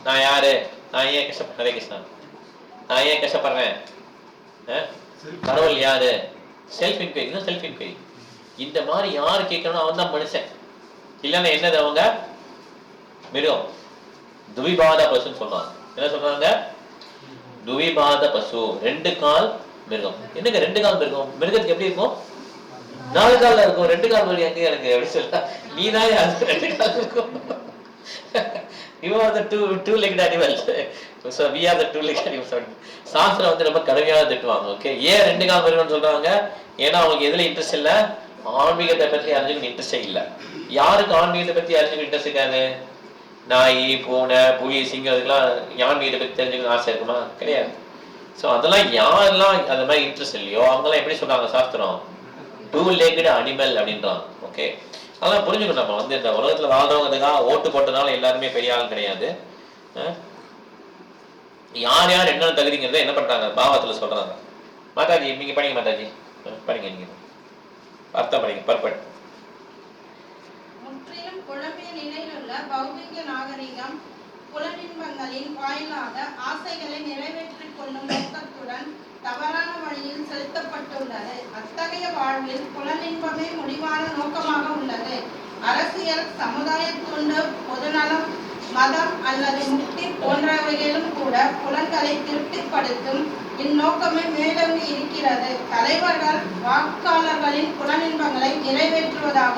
நான் யாரு, நான் ஏன் கஷ்டப்படுறேன், ஹரே கிருஷ்ணா, நான் ஏன் கஷ்டப்படுறேன், கடவுள் யாரு, செல்ஃப் இன்கொயரி தான். செல்ஃப் இன்கொயரி இந்த மாதிரி யாரு கேட்கணும், அவன் தான் மனுஷன். இல்லைன்னா என்னது, அவங்க மிருகம், துவிபாத பசுன்னு சொல்றாங்க. என்ன சொல்றாங்க, துவிபாத பசு, 2 கால் மிருகம். என்னங்க 2 கால் மிருகம், மிருகத்துக்கு எப்படி இருக்கும், 4 கால்ல இருக்கும், 2 கால் வழி எங்க எனக்கு எப்படி சொல்ல, நீ தான் 2 கால் இருக்கும். You are the two-legged animals. So we are the two-legged animals. சாஸ்திரம் வந்து ரொம்ப கடுமையாக திட்டுவாங்க. ஓகே, ஏன் 2 கால் மிருகம்னு சொல்றாங்க, ஏன்னா அவங்களுக்கு எதுல இன்ட்ரெஸ்ட் இல்லை, ஆன்மீகத்தை பற்றி அறிஞ்சுக்கணும் இன்ட்ரெஸ்டே இல்லை. யாருக்கு ஆன்மீகத்தை பற்றி அறிஞ்சுக்கணும் இன்ட்ரெஸ்ட் இருக்காது, நாய் பூனை புலி சிங்கம் இதுக்கெல்லாம் ஆன்மீகத்தை பற்றி தெரிஞ்சுக்கணும் ஆசை இருக்குமா, கிடையாது. ஸோ அதெல்லாம் யாரெல்லாம் அந்த மாதிரி இன்ட்ரெஸ்ட் இல்லையோ அவங்கெல்லாம் எப்படி சொல்றாங்க சாஸ்திரம், 2-legged animal அப்படின்றாங்க. ஓகே, அதெல்லாம் புரிஞ்சுக்கணும். நம்ம வந்து இந்த உலகத்துல வாழ்றவங்களுக்காக ஓட்டு போட்டதுனால எல்லாருமே பெரிய ஆள் கிடையாது. யார் யார் என்னென்ன தகுதிங்கிறத என்ன பண்றாங்க பாவத்துல சொல்றாங்க. மாதாஜி நீங்க படிங்க, மாதாஜி படிங்க, நீங்க அர்த்தம் படிங்க. பர்ஃபெக்ட். முற்றிலும் குழம்பிய நிலையில் உள்ள பௌதிக நாகரிகம் புலனின்பங்களின் வாயிலாக ஆசைகளை நிறைவேற்றிக் கொள்ளும் நோக்கத்துடன் தவறான வழியில் செலுத்தப்பட்டுள்ளது. அத்தகைய வாழ்வில் புலனின்பமே முடிவான நோக்கமாக உள்ளது. அரசியல், சமுதாய துண்டு, பொதுநலம், மதம் அல்லது முக்தி போன்றவைகளும் கூட புலன்களை திருப்திப்படுத்தும் இந்நோக்கமே மேலோங்கி இருக்கிறது. தலைவர்கள் வாக்காளர்களின் புலனின்பங்களை நிறைவேற்றுவதாக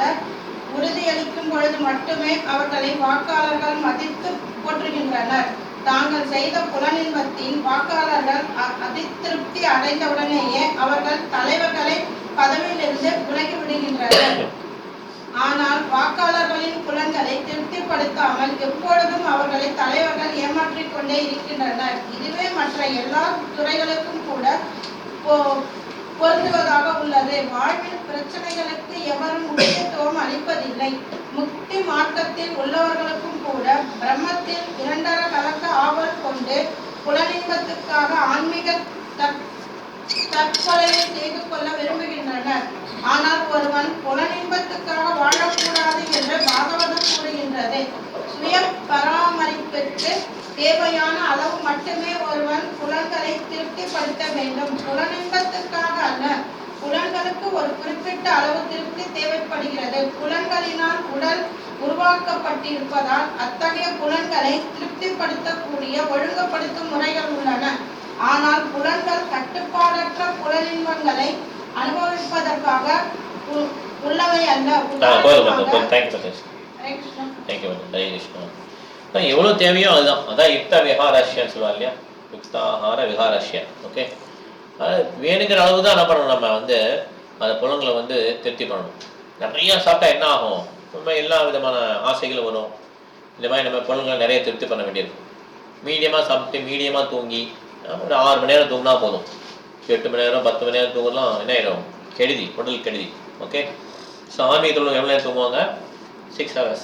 உறுதியளிக்கும் பொழுது மட்டுமே அவர்களை வாக்காளர்கள் மதித்து போற்றுகின்றனர். தாங்கள் செய்த புலனின்பத்தின் வாக்காளர்கள் அதிருப்தி அடைந்தவுடனேயே அவர்கள் தலைவர்களை பதவியிலிருந்து விலகிவிடுகின்றனர். ஆனால் வாக்காளர்களின் புலன்களை திருப்திப்படுத்தாமல் எப்பொழுதும் அவர்களை தலைவர்கள் ஏமாற்றிக் கொண்டே இருக்கின்றனர். இதுவே மற்ற எல்லா துறைகளுக்கும் கூட பொருந்துவதாக உள்ளது. வாழ்வில் பிரச்சனைகளுக்கு எவரும் முக்கியத்துவம் அளிப்பதில்லை. முக்தி மார்க்கத்தில் உள்ளவர்களுக்கும் கூட பிரம்மத்தில் 2 கலக்க ஆவல் கொண்டு புலனின்பத்துக்காக ஆன்மீக தற்கொலையை செய்து கொள்ள விரும்புகின்றனர். ஆனால் ஒருவன் புலனின்பத்துக்காக வாழக்கூடாது என்று பாகவதம் கூறுகின்றது. சுய பராமரிப்பிற்கு தேவையான அளவு மட்டுமே ஒருவன் புலன்களை திருப்திப்படுத்த வேண்டும். புலனின்பத்துக்காக அல்ல, புலன்களுக்கு ஒரு குறிப்பிட்ட அளவு திருப்தி தேவைப்படுகிறது. புலன்களினால் உடல் உருவாக்கப்பட்டிருப்பதால் அத்தகைய புலன்களை திருப்திப்படுத்தக்கூடிய ஒழுங்குபடுத்தும் முறைகள் உள்ளன. ஆனால் புலன்கள் கட்டுப்பாடற்ற புலனின்பங்களை அனுபவிப்பதற்காக உள்ளவை அல்ல. எவ்வளவு தேவையோ அதுதான். அதான் யுக்த விஹாரஷ்யம் சொல்லுவாங்க இல்லையா, யுக்தாஹார விஹாரஷ்யம். ஓகே, வேணுங்கிற அளவு தான் என்ன பண்ணணும், நம்ம வந்து அந்த புலன்களை வந்து திருப்தி பண்ணணும். நிறைய சாப்பிட்டா என்ன ஆகும், நம்ம எல்லா விதமான ஆசைகளும் வரும். இந்த மாதிரி நம்ம புலன்களை நிறைய திருப்தி பண்ண வேண்டியிருக்கும். மீடியமாக சாப்பிட்டு மீடியமாக தூங்கி ஒரு 6 மணி நேரம் தூங்கினா போதும். 8 மணி நேரம் 10 மணி நேரம் தூங்கலாம் என்ன ஆயிடும், கெடுதி, உடல் கெடுதி. ஓகே, ஸோ ஆன்மீகத்தில் எவ்வளோ நேரம் தூங்குவாங்க, 6 hours.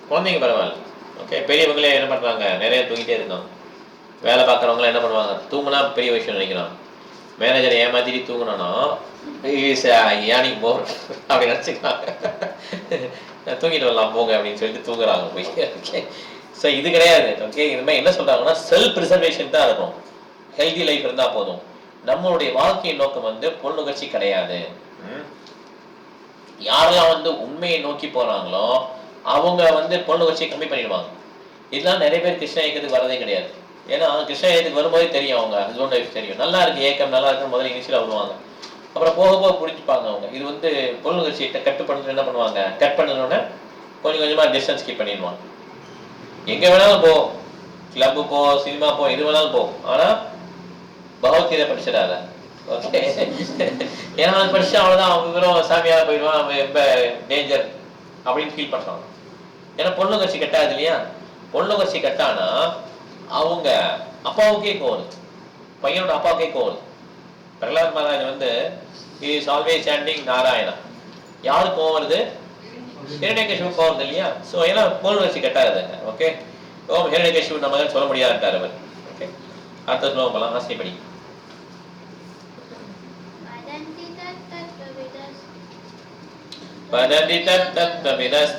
குழந்தைங்க பரவாயில்ல. ஓகே, பெரியவங்களே என்ன பண்ணுறாங்க, நிறைய தூங்கிட்டே இருக்காங்க. வேலை பார்க்குறவங்களாம் என்ன பண்ணுவாங்க, தூங்கினா பெரிய விஷயம் நினைக்கிறாங்க. மேனேஜரை ஏமாத்திட்டு தூங்கினோன்னா ஏனிங் போர் அப்படி நினச்சிக்கிறாங்க. தூங்கிட்டு வரலாம் போங்க அப்படின்னு சொல்லிட்டு தூங்குறாங்க போய். ஓகே, ஸோ இது கிடையாது. ஓகே, இது மாதிரி என்ன சொல்கிறாங்கன்னா செல்ஃப் ப்ரிசர்வேஷன் தான் இருக்கும். ஹெல்தி லைஃப் இருந்தால் போதும். நம்மளுடைய வாழ்க்கையின் நோக்கம் வந்து பொருள் நுகர்ச்சி கிடையாது. யாரெல்லாம் வந்து உண்மையை நோக்கி போகிறாங்களோ அவங்க வந்து பொருள் நுகர்ச்சியை கம்மி பண்ணிடுவாங்க. இதெல்லாம் நிறைய பேர் கிருஷ்ண இயக்கத்துக்கு வரதே கிடையாது. ஏன்னா கிருஷ்ண இயக்கத்துக்கு வரும்போதே தெரியும், அவங்க ஹஸ்பண்ட் ஒய்ஃப் தெரியும், நல்லா இருக்கு ஏக்கம், நல்லா இருக்குன்னு முதல்ல இனிஷியலாக வருவாங்க. அப்புறம் போக போக புரிஞ்சுப்பாங்க அவங்க இது வந்து பொருள் நுகர்ச்சியை கட்டுப்படுறது என்ன பண்ணுவாங்க, கட் பண்ணணுன்னு கொஞ்சம் கொஞ்சமாக டிஸ்டன்ஸ் கீப் பண்ணிடுவாங்க. எங்க வேணாலும் போ, கிளப்பு போ, சினிமா போ, எது வேணாலும் போ, ஆனா பகவத்கீதை படிச்சிடாத. ஓகே, ஏன்னா அது படிச்சா அவ்வளவுதான், அவங்க வெறும் சாமியார போயிடுவான், அவன் ரொம்ப டேஞ்சர் அப்படின்னு ஃபீல் பண்றான். ஏன்னா பொண்ணு கட்சி கட்டாது இல்லையா? பொண்ணு கட்சி கட்டானா அவங்க அப்பாவுக்கே கோவம், பையனோட அப்பாவுக்கே கோவம். பிரகலாத் மகாராஜ் வந்து இஸ் ஆல்வேஸ் ஸ்டாண்டிங் நாராயணா. யாருக்கு கோவம் வருது? ஹிரண்யகசிபு கோவம் வருது இல்லையா? ஸோ ஏன்னா பொண்ணு கட்சி கட்டாதுங்க. ஓகே, ஓம் ஹிரண்யகசிபு நம்ம சொல்ல முடியாதுட்டார் அவர். ஓகே, அடுத்த ஸ்லோகம் போலாம். ஆசை படி. வதந்தி தத்தவிதஸ்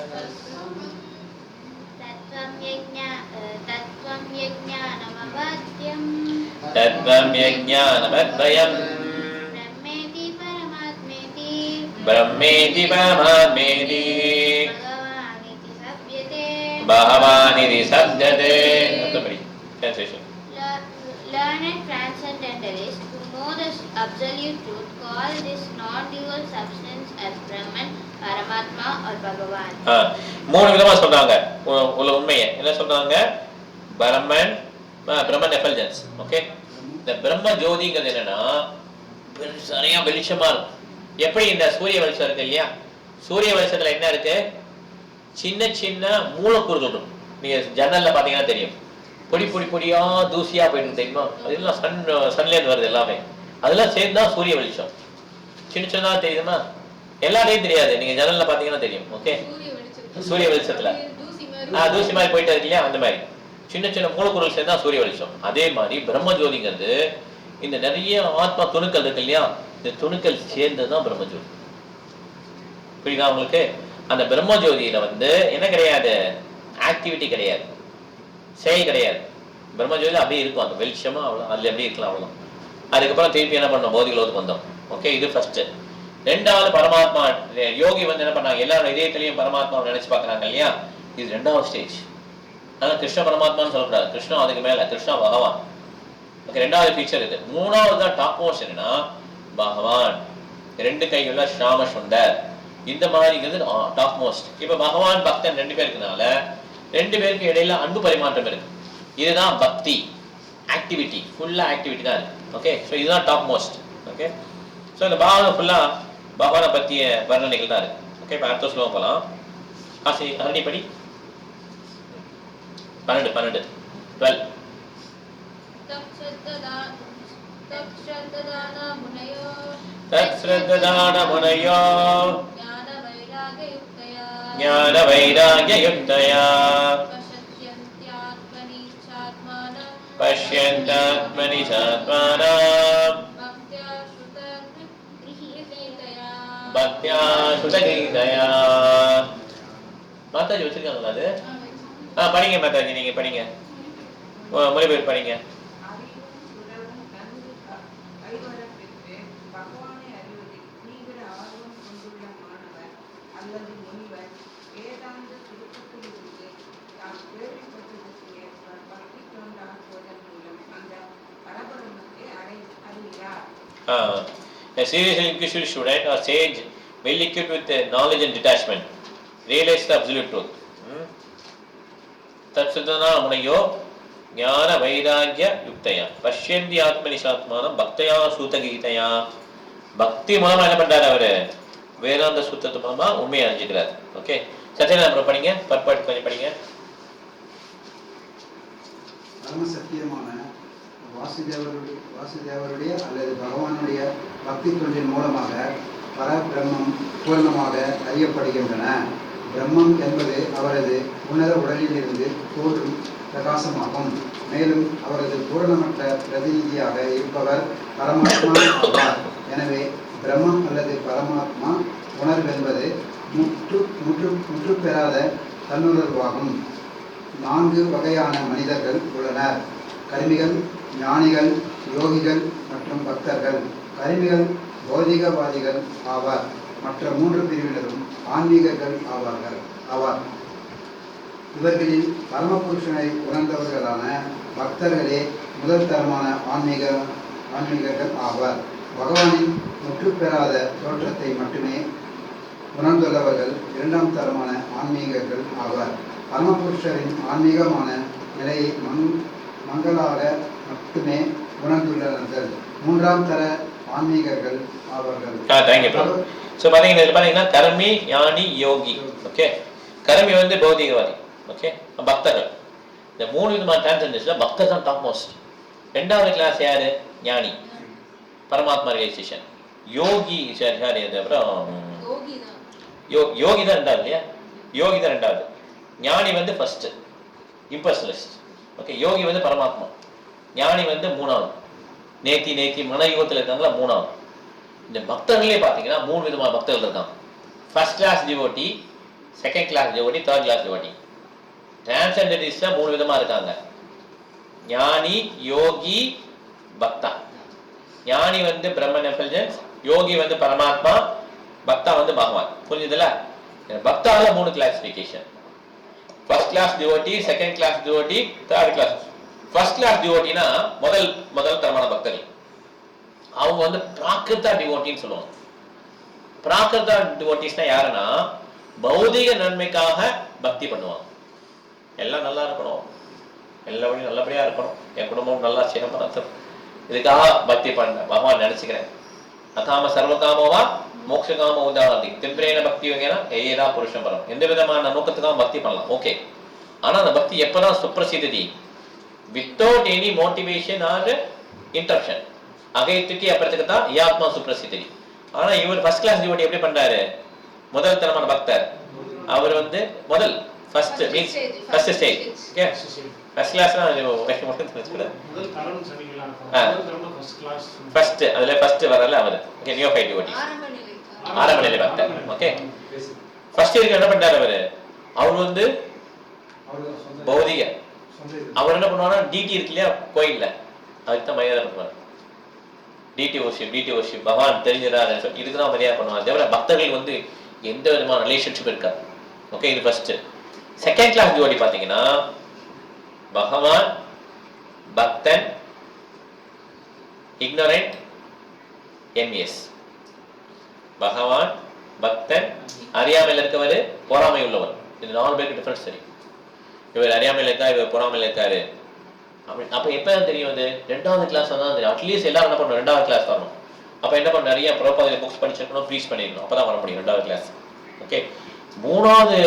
தத்வம் யஜ்ஞானமத்வயம் பிரம்மேதி பரமாத்மேதி பகவானிதி சப்யதே. அடுத்தபடி translation. Learned transcendentalists who know the absolute truth call this non-dual substance as Brahman, Paramatma or Bhagavan. மூணு விதமா சொல்றாங்க உள்ள உண்மையை. என்ன சொல்றாங்க? பிரம்மன், பிரம்மன் எஃபல்ஜன்ஸ். ஓகே, இந்த பிரம்ம ஜோதிங்கிறது என்னன்னா சரியா வெளிச்சமா இருக்கும். எப்படி இந்த சூரிய வெளிச்சம் இருக்கு இல்லையா? சூரிய வெளிச்சத்துல என்ன இருக்கு? சின்ன சின்ன மூலக்கூறுகள் இருக்கும். நீங்க ஜன்னல்ல பாத்தீங்கன்னா தெரியும், பொடி பொடி பொடியா தூசியா போயிட்டு தெரியுமா? அதெல்லாம் சன்லேருந்து வருது எல்லாமே. அதெல்லாம் சேர்ந்தா சூரிய வெளிச்சம். சின்ன சின்னதா தெரியுதுமா? எல்லாத்தையும் தெரியாது, நீங்க ஜன்னல்ல பாத்தீங்கன்னா தெரியும். ஓகே, சூரிய வெளிச்சத்துல தூசி மாதிரி போயிட்டு இருக்கு இல்லையா? அந்த மாதிரி சின்ன சின்ன மூலக்கூறுகள் சேர்ந்தா சூரிய வெளிச்சம். அதே மாதிரி பிரம்ம ஜோதிங்கிறது இந்த நிறைய ஆத்மா துணுக்கள் இருக்கு இல்லையா? இந்த துணுக்கள் சேர்ந்ததுதான் பிரம்ம ஜோதி. புரியுதா உங்களுக்கு? அந்த பிரம்ம ஜோதியில வந்து என்ன கிடையாது? ஆக்டிவிட்டி கிடையாது, செயல் கிடையாது. பிரம்ம ஜோதியில அப்படியே இருக்கும், அந்த வெளிச்சமா அவ்வளோ, அதுல எப்படி இருக்கலாம் அவ்வளவுதான். அதுக்கப்புறம் திருப்பி என்ன பண்ணோம்? போதிகளோதுக்கு வந்தோம். ஓகே, இது ஃபர்ஸ்ட். ரெண்டாவது பரமாத்மா. யோகி வந்து என்ன பண்ணாங்க? எல்லாரும் இதயத்திலையும் பரமாத்மாவை நினைச்சு பாக்குறாங்க இல்லையா? இது ரெண்டாவது ஸ்டேஜ். அதனால கிருஷ்ண பரமாத்மான்னு சொல்லக்கூடாது, கிருஷ்ணா அதுக்கு மேல, கிருஷ்ணா பகவான். ஓகே, ரெண்டாவது ஃபீச்சர் இது. மூணாவது தான் டாப் மோஸ்ட். என்னன்னா பகவான் ரெண்டு கையுள்ள ஷாம சுண்டர், இந்த மாதிரிங்கிறது டாப் மோஸ்ட். இப்ப பகவான் பக்தன் ரெண்டு பேருக்குனால ரெண்டு பேருக்கு இடையில அன்பு பரிமாற்றம் இருக்கு. இதுதான் பக்தி ஆக்டிவிட்டி, ஃபுல்லா ஆக்டிவிட்டி தான் இருக்கு. ஓகே, ஸோ இதுதான் டாப் மோஸ்ட். ஓகே, ஸோ இந்த பாகம் ஃபுல்லா பகவானை பற்றிய வர்ணனைகள் தான் இருக்கு. ஓகே, இப்போ அடுத்த ஸ்லோகம் போகலாம். ஆசி அருணிப்படி 12 12. तत्श्रद्धदान मुनयो ज्ञान वैराग्ययुक्तया पश्यन्त्यात्मनि चात्मानं भक्त्या श्रुतगीतया. மாதாஜி வச்சிருக்காங்களா அது? படிங்க மாதாஜி, நீங்க படிங்க, மொழிபெயர்ப்பு படிங்க. A seriously inquisitive student or sage, well equipped with knowledge and detachment, realize the absolute truth. Tatsadana munayo jnana vairagya yuktaya pashyanti atmani satmanam bhaktaya sutagitaya. பக்தி மூலமா என்ன பண்றாரு அவரு? வேதாந்த சூத்திரத்து மூலமா உண்மையை அறிஞ்சுக்கிறார். ஓகே, சத்யநாராயண அப்புறம் படிங்க, பர்பாட் கொஞ்சம் படிங்க. பரம சத்தியமான வாசுதேவருடைய அல்லது பகவானுடைய பக்தி தொண்டின் மூலமாக பரபிரம்மம் பூர்ணமாக அறியப்படுகின்றன. பிரம்மம் என்பது அவரது உன்னத உடலிலிருந்து தோன்றும் பிரகாசமாகும். மேலும் அவரது பூரணமற்ற பிரதிநிதியாக இருப்பவர் பரமாத்மா ஆவார். எனவே பிரம்மம் அல்லது பரமாத்மா உணர்வென்பது முற்று பெறாத தன்னுணர்வாகும். 4 வகையான மனிதர்கள் உள்ளனர்: கர்மிகள், ஞானிகள், யோகிகள் மற்றும் பக்தர்கள். கர்மிகள் பௌதிகவாதிகள் ஆவார். மற்ற 3 பிரிவினரும் ஆன்மீகர்கள் ஆவார். இவர்களில் பரமபுருஷனை உணர்ந்தவர்களான பக்தர்களே முதல் தரமான ஆன்மீகர்கள் ஆவார். பகவானின் முற்று பெறாத தோற்றத்தை மட்டுமே உணர்ந்துள்ளவர்கள் 2ஆம் தரமான ஆன்மீகர்கள் ஆவார். பரமபுருஷரின் ஆன்மீகமான நிலையை மங்களாக மட்டுமே உணர்ந்துள்ளனர். மூன்றாம் தர ஆன்மீகர்கள் அவர்கள். ஸோ பார்த்தீங்கன்னா கர்மி, ஞானி, யோகி. ஓகே, கர்மி வந்து பௌதிகவாதி. ஓகே, பக்தர்கள். இந்த 3 விதமான டிரான்செண்டன்ஸ்ல பக்தர் தான் டாப் மோஸ்ட். 2வது கிளாஸ் யாரு? ஞானி, பரமாத்மா ரியலைசேஷன். யோகி சாரி அப்புறம் யோகி தான் 2வது இல்லையா? யோகி தான் 2வது. ஞானி வந்து ஃபர்ஸ்ட், இம்பர்சனலிஸ்ட். ஓகே, யோகி வந்து பரமாத்மா, ஞானி வந்து 3வது. நேத்தி மன யுகத்தில் இருக்காங்களா 3வது. இந்த பக்தர்களே பார்த்தீங்கன்னா 3 விதமான பக்தர்கள் இருக்காங்க. First class devotee, second class devotee, third class devotee. டிரான்செண்டன்டிஸ்டா 3 விதமா இருக்காங்க. ஞானி, யோகி, பக்தா. ஞானி வந்து பிரம்மன் எஃபல்ஜன்ஸ், யோகி வந்து பரமாத்மா, பக்தா வந்து பகவான். புரிஞ்சுதுல? பக்தால 3 classification. First class devotee, second class devotee, third class. First class டிவோட்டினா முதல் தரமான பக்தர்கள். அவங்க வந்து பிராகிருதா டிவோட்டின்னு சொல்லுவாங்க. பிராகிருதா டிவோட்டிஸ்னா யாருன்னா பௌதிக நன்மைக்காக பக்தி பண்ணுவாங்க. எல்லாம் நல்லா இருக்கணும், எல்லாவற்றையும் நல்லபடியா இருக்கணும், என் குடும்பம் நல்லா செய்யணும், இதுக்காக பக்தி பண்ண பகவான் நினைச்சுக்கிறேன். அகாம சர்வகாமவா மோட்சகாம உதாரணி திம்பிரேன பக்தி வகைனா ஏதா புருஷம் பரம். எந்த விதமான நோக்கத்துக்காக பக்தி பண்ணலாம், ஓகே. ஆனா அந்த பக்தி எப்பதான் சுப்ரசித்தி? Without any motivation or interruption. அகைத்துக்கு அப்புறத்துக்கு தான் ஆத்மா சுப்ரசித்தி. ஆனா இவர் ஃபர்ஸ்ட் கிளாஸ் டிவோட்டி எப்படி பண்றாரு? முதல் தரமான பக்தர். அவர் வந்து ஃபர்ஸ்ட் ஸ்டேஜ். ஓகே, ஃபர்ஸ்ட் கிளாஸ்னா முதல் தரம் சொன்னீங்களா? ஃபர்ஸ்ட் கிளாஸ் ஃபர்ஸ்ட் அதுல ஃபர்ஸ்ட் வரல அவர். ஓகே, நியோஃபைட் டிவோட்டி, ஆரம்ப நிலை பக்தர். ஓகே, ஃபர்ஸ்ட் இயருக்கு என்ன பண்றாரு அவரு? அவர் வந்து பௌதிக. அவர் என்ன பண்ணுவாருன்னா டிடி இருக்கு இல்லையா கோயில்ல, அதுக்கு தான் மரியாதை பண்ணுவார். டிடி வர்ஷிப் பகவான் தெரிஞ்சிடாரு இதுக்கு தான் மரியாதை பண்ணுவாங்க. தவிர பக்தர்கள் வந்து எந்த விதமான ரிலேஷன்ஷிப் இருக்காது. ஓகே, இது ஃபர்ஸ்ட். செகண்ட் கிளாஸ் டிவோட்டி பாத்தீங்கன்னா பகவான், பக்தன், ignorant, envious. பகவான், பக்தன், அறியாமையில் இருக்கவர், பொறாமை உள்ளவர். இது 4 பேருக்கு டிஃபரன்ஸ் தெரியும். இவர் அறியாமையில் இருக்கா, இவர் பொறாமையில் இருக்காரு. அப்ப எப்ப தெரியும்? அது 2வது கிளாஸ் தான் தெரியும். அட்லீஸ்ட் எல்லாரும் என்ன பண்ணணும்? 2வது கிளாஸ் வரணும். அப்ப என்ன பண்ண? நிறைய ப்ரோபாதில புக்ஸ் படிச்சிருக்கணும், ப்ளீஸ் பண்ணிருக்கணும். அப்பதான் வர முடியும் 2வது கிளாஸ். ஓகே, 3வது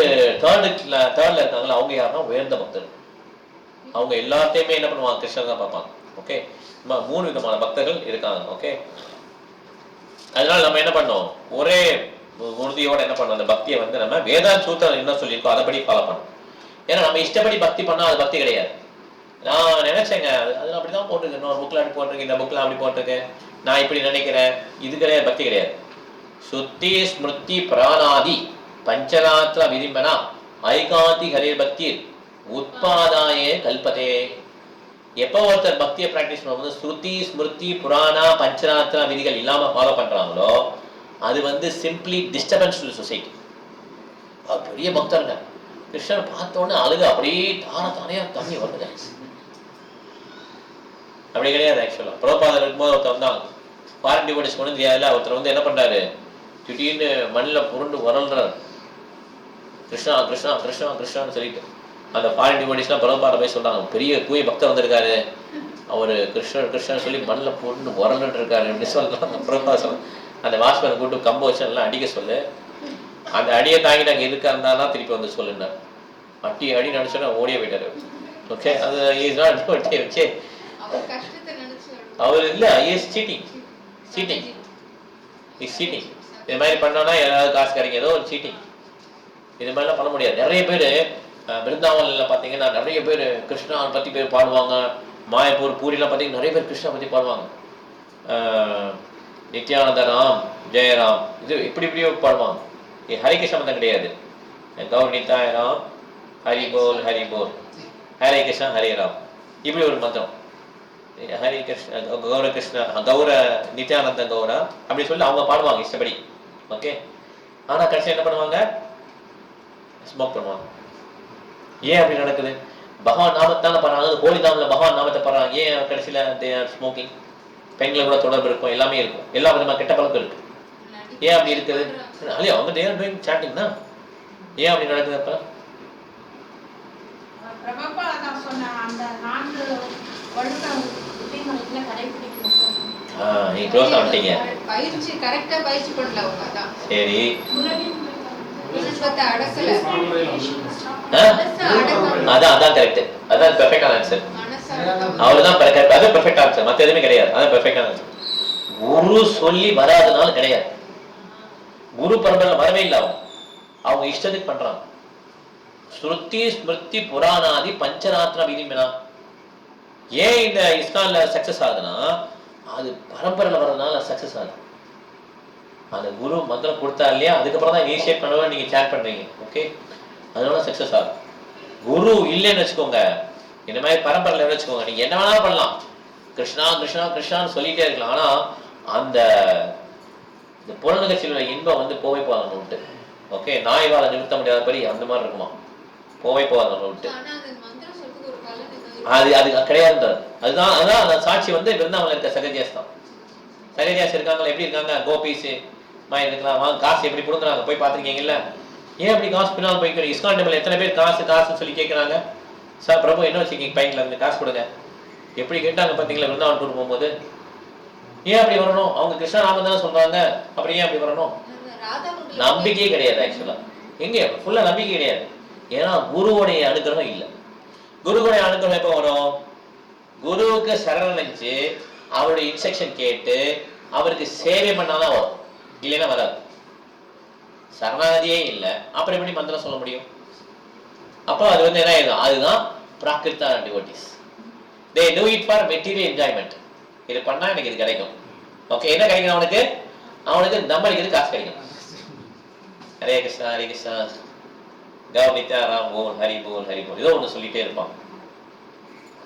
தேர்ட்ல இருக்காங்களா அவங்க யாருன்னா உயர்ந்த பக்தர்கள். அவங்க எல்லாத்தையுமே என்ன பண்ணுவாங்க? கிருஷ்ணர் தான் பார்ப்பாங்க. ஓகே, 3 விதமான பக்தர்கள் இருக்காங்க. ஓகே, அதனால நம்ம என்ன பண்ணோம்? ஒரே உறுதியோட என்ன பண்ணோம்? அந்த பக்தியை வந்து நம்ம வேதாந்த சூத்திரம் என்ன சொல்லியிருக்கோம் அதைப்படி ஃபாலோ பண்ணணும். ஏன்னா நம்ம இஷ்டப்படி பக்தி பண்ணா அது பக்தி கிடையாது. நான் நினைச்சேங்க அது அப்படிதான் போட்டிருக்கு, இன்னொரு புக்ல அப்படி போட்டிருக்கு, இந்த புக்ல அப்படி போட்டிருக்கு, நான் இப்படி நினைக்கிறேன், இது கிடையாது, பக்தி கிடையாது. சுத்தி ஸ்மிருதி பிராணாதி பஞ்சராத்திர விதிம்பனா ஐகாந்தி ஹரேர் பக்தி உத்பாதாயே கல்பதே. எப்போ ஒருத்தர் பக்தியை பிராக்டிஸ் பண்ணும்போது ஸ்ருதி ஸ்மிருதி புராணா பஞ்சராத்திர விதிகள் இல்லாம ஃபாலோ பண்றாங்களோ அது வந்து சிம்பிளி டிஸ்டர்பன்ஸ் டு சொசைட்டி. அவர் பெரிய பக்தருங்க, கிருஷ்ணன் பார்த்தோன்னே அழுக அப்படியே தானே தண்ணி வருது. அப்படி கிடையாது. ஆக்சுவலா பிரபுபாதர் இருக்கும்போது ஒருத்தர் வந்தாங்க, ஃபாரின் டிவோட்டிஸ் கொண்டு தெரியாதுல, ஒருத்தர் வந்து என்ன பண்றாரு, திடீர்னு மண்ணில் புரண்டு வரல்றாரு, கிருஷ்ணா கிருஷ்ணா கிருஷ்ணா கிருஷ்ணான்னு சொல்லிட்டு. அந்த ஃபாரின் டிவோட்டிஸ்லாம் பிரபுபாதர் போய் சொல்றாங்க, பெரிய தூய பக்தர் வந்திருக்காரு, அவரு கிருஷ்ணன் கிருஷ்ணன் சொல்லி மண்ணில் புரண்டு வரலன்னு இருக்காரு அப்படின்னு சொல்லலாம். பிரபுபாதர் சொல்ல அந்த வாட்ச்மேனை கூப்பிட்டு கம்போஷன்லாம் அடிக்க சொல்லு, அந்த அடியை தாங்கி நாங்கள் எதுக்காக இருந்தாலும் திருப்பி வந்து சொல்லுங்க. அடி நினைச்சோன்னா ஓடியே போயிட்டாரு. ஓகே, அது இஸ் நாட் ஓகே. ஓகே, அவர் இல்ல, இஸ் சீட்டிங். இது மாதிரி பண்ணோம்னா ஏதாவது காசு கிடைக்கும், ஏதோ ஒரு சீட்டிங். இது மாதிரிலாம் பண்ண முடியாது. நிறைய பேர் பிருந்தாவன்ல பார்த்தீங்கன்னா நிறைய பேர் கிருஷ்ணா பற்றி பேர் பாடுவாங்க. மாயப்பூர் பூரிலாம் பார்த்தீங்கன்னா நிறைய பேர் கிருஷ்ணா பற்றி பாடுவாங்க. நித்யானந்த ராம், ஜெயராம், இது இப்படியோ பாடுவாங்க. இது ஹரிகிருஷ்ண மந்திரம் கிடையாது. கௌர் நிதாய ராம், ஹரி போல் ஹரி போல், ஹரே கிருஷ்ணா ஹரே ராம், இப்படி ஒரு மந்திரம். ஹரி கிருஷ்ண கௌர கிருஷ்ண கௌர நித்யானந்த கௌரா அப்படி சொல்லி அவங்க பாடுவாங்க இஷ்டப்படி. ஓகே, ஆனா கடைசி என்ன பண்ணுவாங்க? ஸ்மோக் பண்ணுவாங்க. ஏன் அப்படி நடக்குது? பகவான் நாமத்தான பாடுறாங்க, ஹோலி தாமில் பகவான் நாமத்தை பாடுறாங்க, ஏன் கடைசியில் ஸ்மோக்கிங்? பெண்களை கூட தொடர்பு இருக்கும், எல்லாமே இருக்கும், எல்லா விதமாக கெட்ட பழக்கம் இருக்கு. ஏன் அப்படி இருக்குது? அவங்க டூயிங் சாட்டிங் தான். ஏன் அப்படி நடக்குது? அப்ப பிரபா அதான் சொன்ன அந்த 4 ஒழுக்கம் விதிமுறைகளை கடைபிடிக்கணும் சார். நீ க்ளோஸ் ஆகிட்டீங்க. பயிற்சி கரெக்டா பயிற்சி பண்ணல அவங்க தான். சரி மனசத்தை அடக்கல. அதான் கரெக்ட். அதான் பெர்ஃபெக்டான ஆன்சர். அவ்வளவுதான் கரெக்ட். அது பெர்ஃபெக்ட் ஆன்சர். மத்த எதுவுமே கிடையாது. அதான் பெர்ஃபெக்டான ஆன்சர். குரு சொல்லி வராதனால கிடையாது. குரு பரம்பரையில வரவே இல்லை. அவங்க இஷ்டத்துக்கு பண்றாங்க. ஸ்ருதி ஸ்மிருதி புராணாதி பஞ்சராத்திர விதிமினா. ஏன் இந்த இஸ்கான்ல சக்சஸ் ஆகுதுன்னா அது பரம்பரையில வர்றதுனால சக்சஸ் ஆகுது. அந்த குரு மந்திரம் கொடுத்தா இல்லையா, அதுக்கப்புறம் தான் இனிஷியேட் பண்ணுவேன் நீங்க சேட் பண்றீங்க. ஓகே, அதனால சக்சஸ் ஆகும். குரு இல்லைன்னு வச்சுக்கோங்க, இந்த மாதிரி பரம்பரையில வச்சுக்கோங்க, நீங்க என்ன வேணாலும் பண்ணலாம், கிருஷ்ணா கிருஷ்ணா கிருஷ்ணான்னு சொல்லிட்டே இருக்கலாம். ஆனா அந்த புற நிகழ்ச்சியில இன்பம் வந்து போவே போவாங்க விட்டு. ஓகே, நாய்வால நிறுத்த முடியாதபடி அந்த மாதிரி இருக்குமா, போவே போவாங்க விட்டு. அது அது கிடையாது. அதுதான் அதான் அந்த சாட்சி வந்து விருந்தாவனம் இருக்க சகஜியாஸ் தான். சகஜியாஸ் இருக்காங்களா, எப்படி இருக்காங்க, கோபீஸ் மாதிரி இருக்கலாம். வாங்க காசு எப்படி கொடுக்குறாங்க போய் பார்த்துருக்கீங்கல்ல. ஏன் அப்படி காசு பின்னால் போய்க்கிறோம்? இஸ்கான் டெம்பிள் எத்தனை பேர் காசு காசுன்னு சொல்லி கேட்குறாங்க. சார் பிரபு என்ன வச்சுக்கிங்க பைக்கில் இருந்து காசு கொடுங்க எப்படி கேட்டாங்க பார்த்தீங்களா விருந்தாவன் டூர் போகும்போது. ஏன் அப்படி வரணும்? அவங்க கிருஷ்ணராமன் தானே சொல்றாங்க, அப்படி ஏன் அப்படி வரணும்? நம்பிக்கையே கிடையாது. ஆக்சுவலா எங்க ஃபுல்லா நம்பிக்கை கிடையாது. ஏன்னா குருவுடைய அனுகிரகம் இல்லை. குருவுடைய அனுகிரகம் எப்போ வரும்? குருவுக்கு சரணடைஞ்சு அவருடைய இன்ஸ்ட்ரக்ஷன் கேட்டு அவருக்கு சேவை பண்ணாதான் வரும், இல்லைன்னா வராது. சரணாகதியே இல்லை, அப்புறம் எப்படி மந்திரம் சொல்ல முடியும்? அப்போ அது வந்து என்ன ஆயிடும்? அதுதான் பிராகிருத devotees. They do it for material enjoyment. இது பண்ணா எனக்கு இது கிடைக்கும். ஓகே, என்ன கிடைக்கும் அவனுக்கு? அவனுக்கு தம்பளிக்கிறது காசு கிடைக்கும். ஹரே கிருஷ்ணா ஹரே கிருஷ்ணா கௌ நித்யாராம் போல் ஹரி போல் ஹரி போல் ஏதோ ஒன்று சொல்லிட்டே இருப்பான்.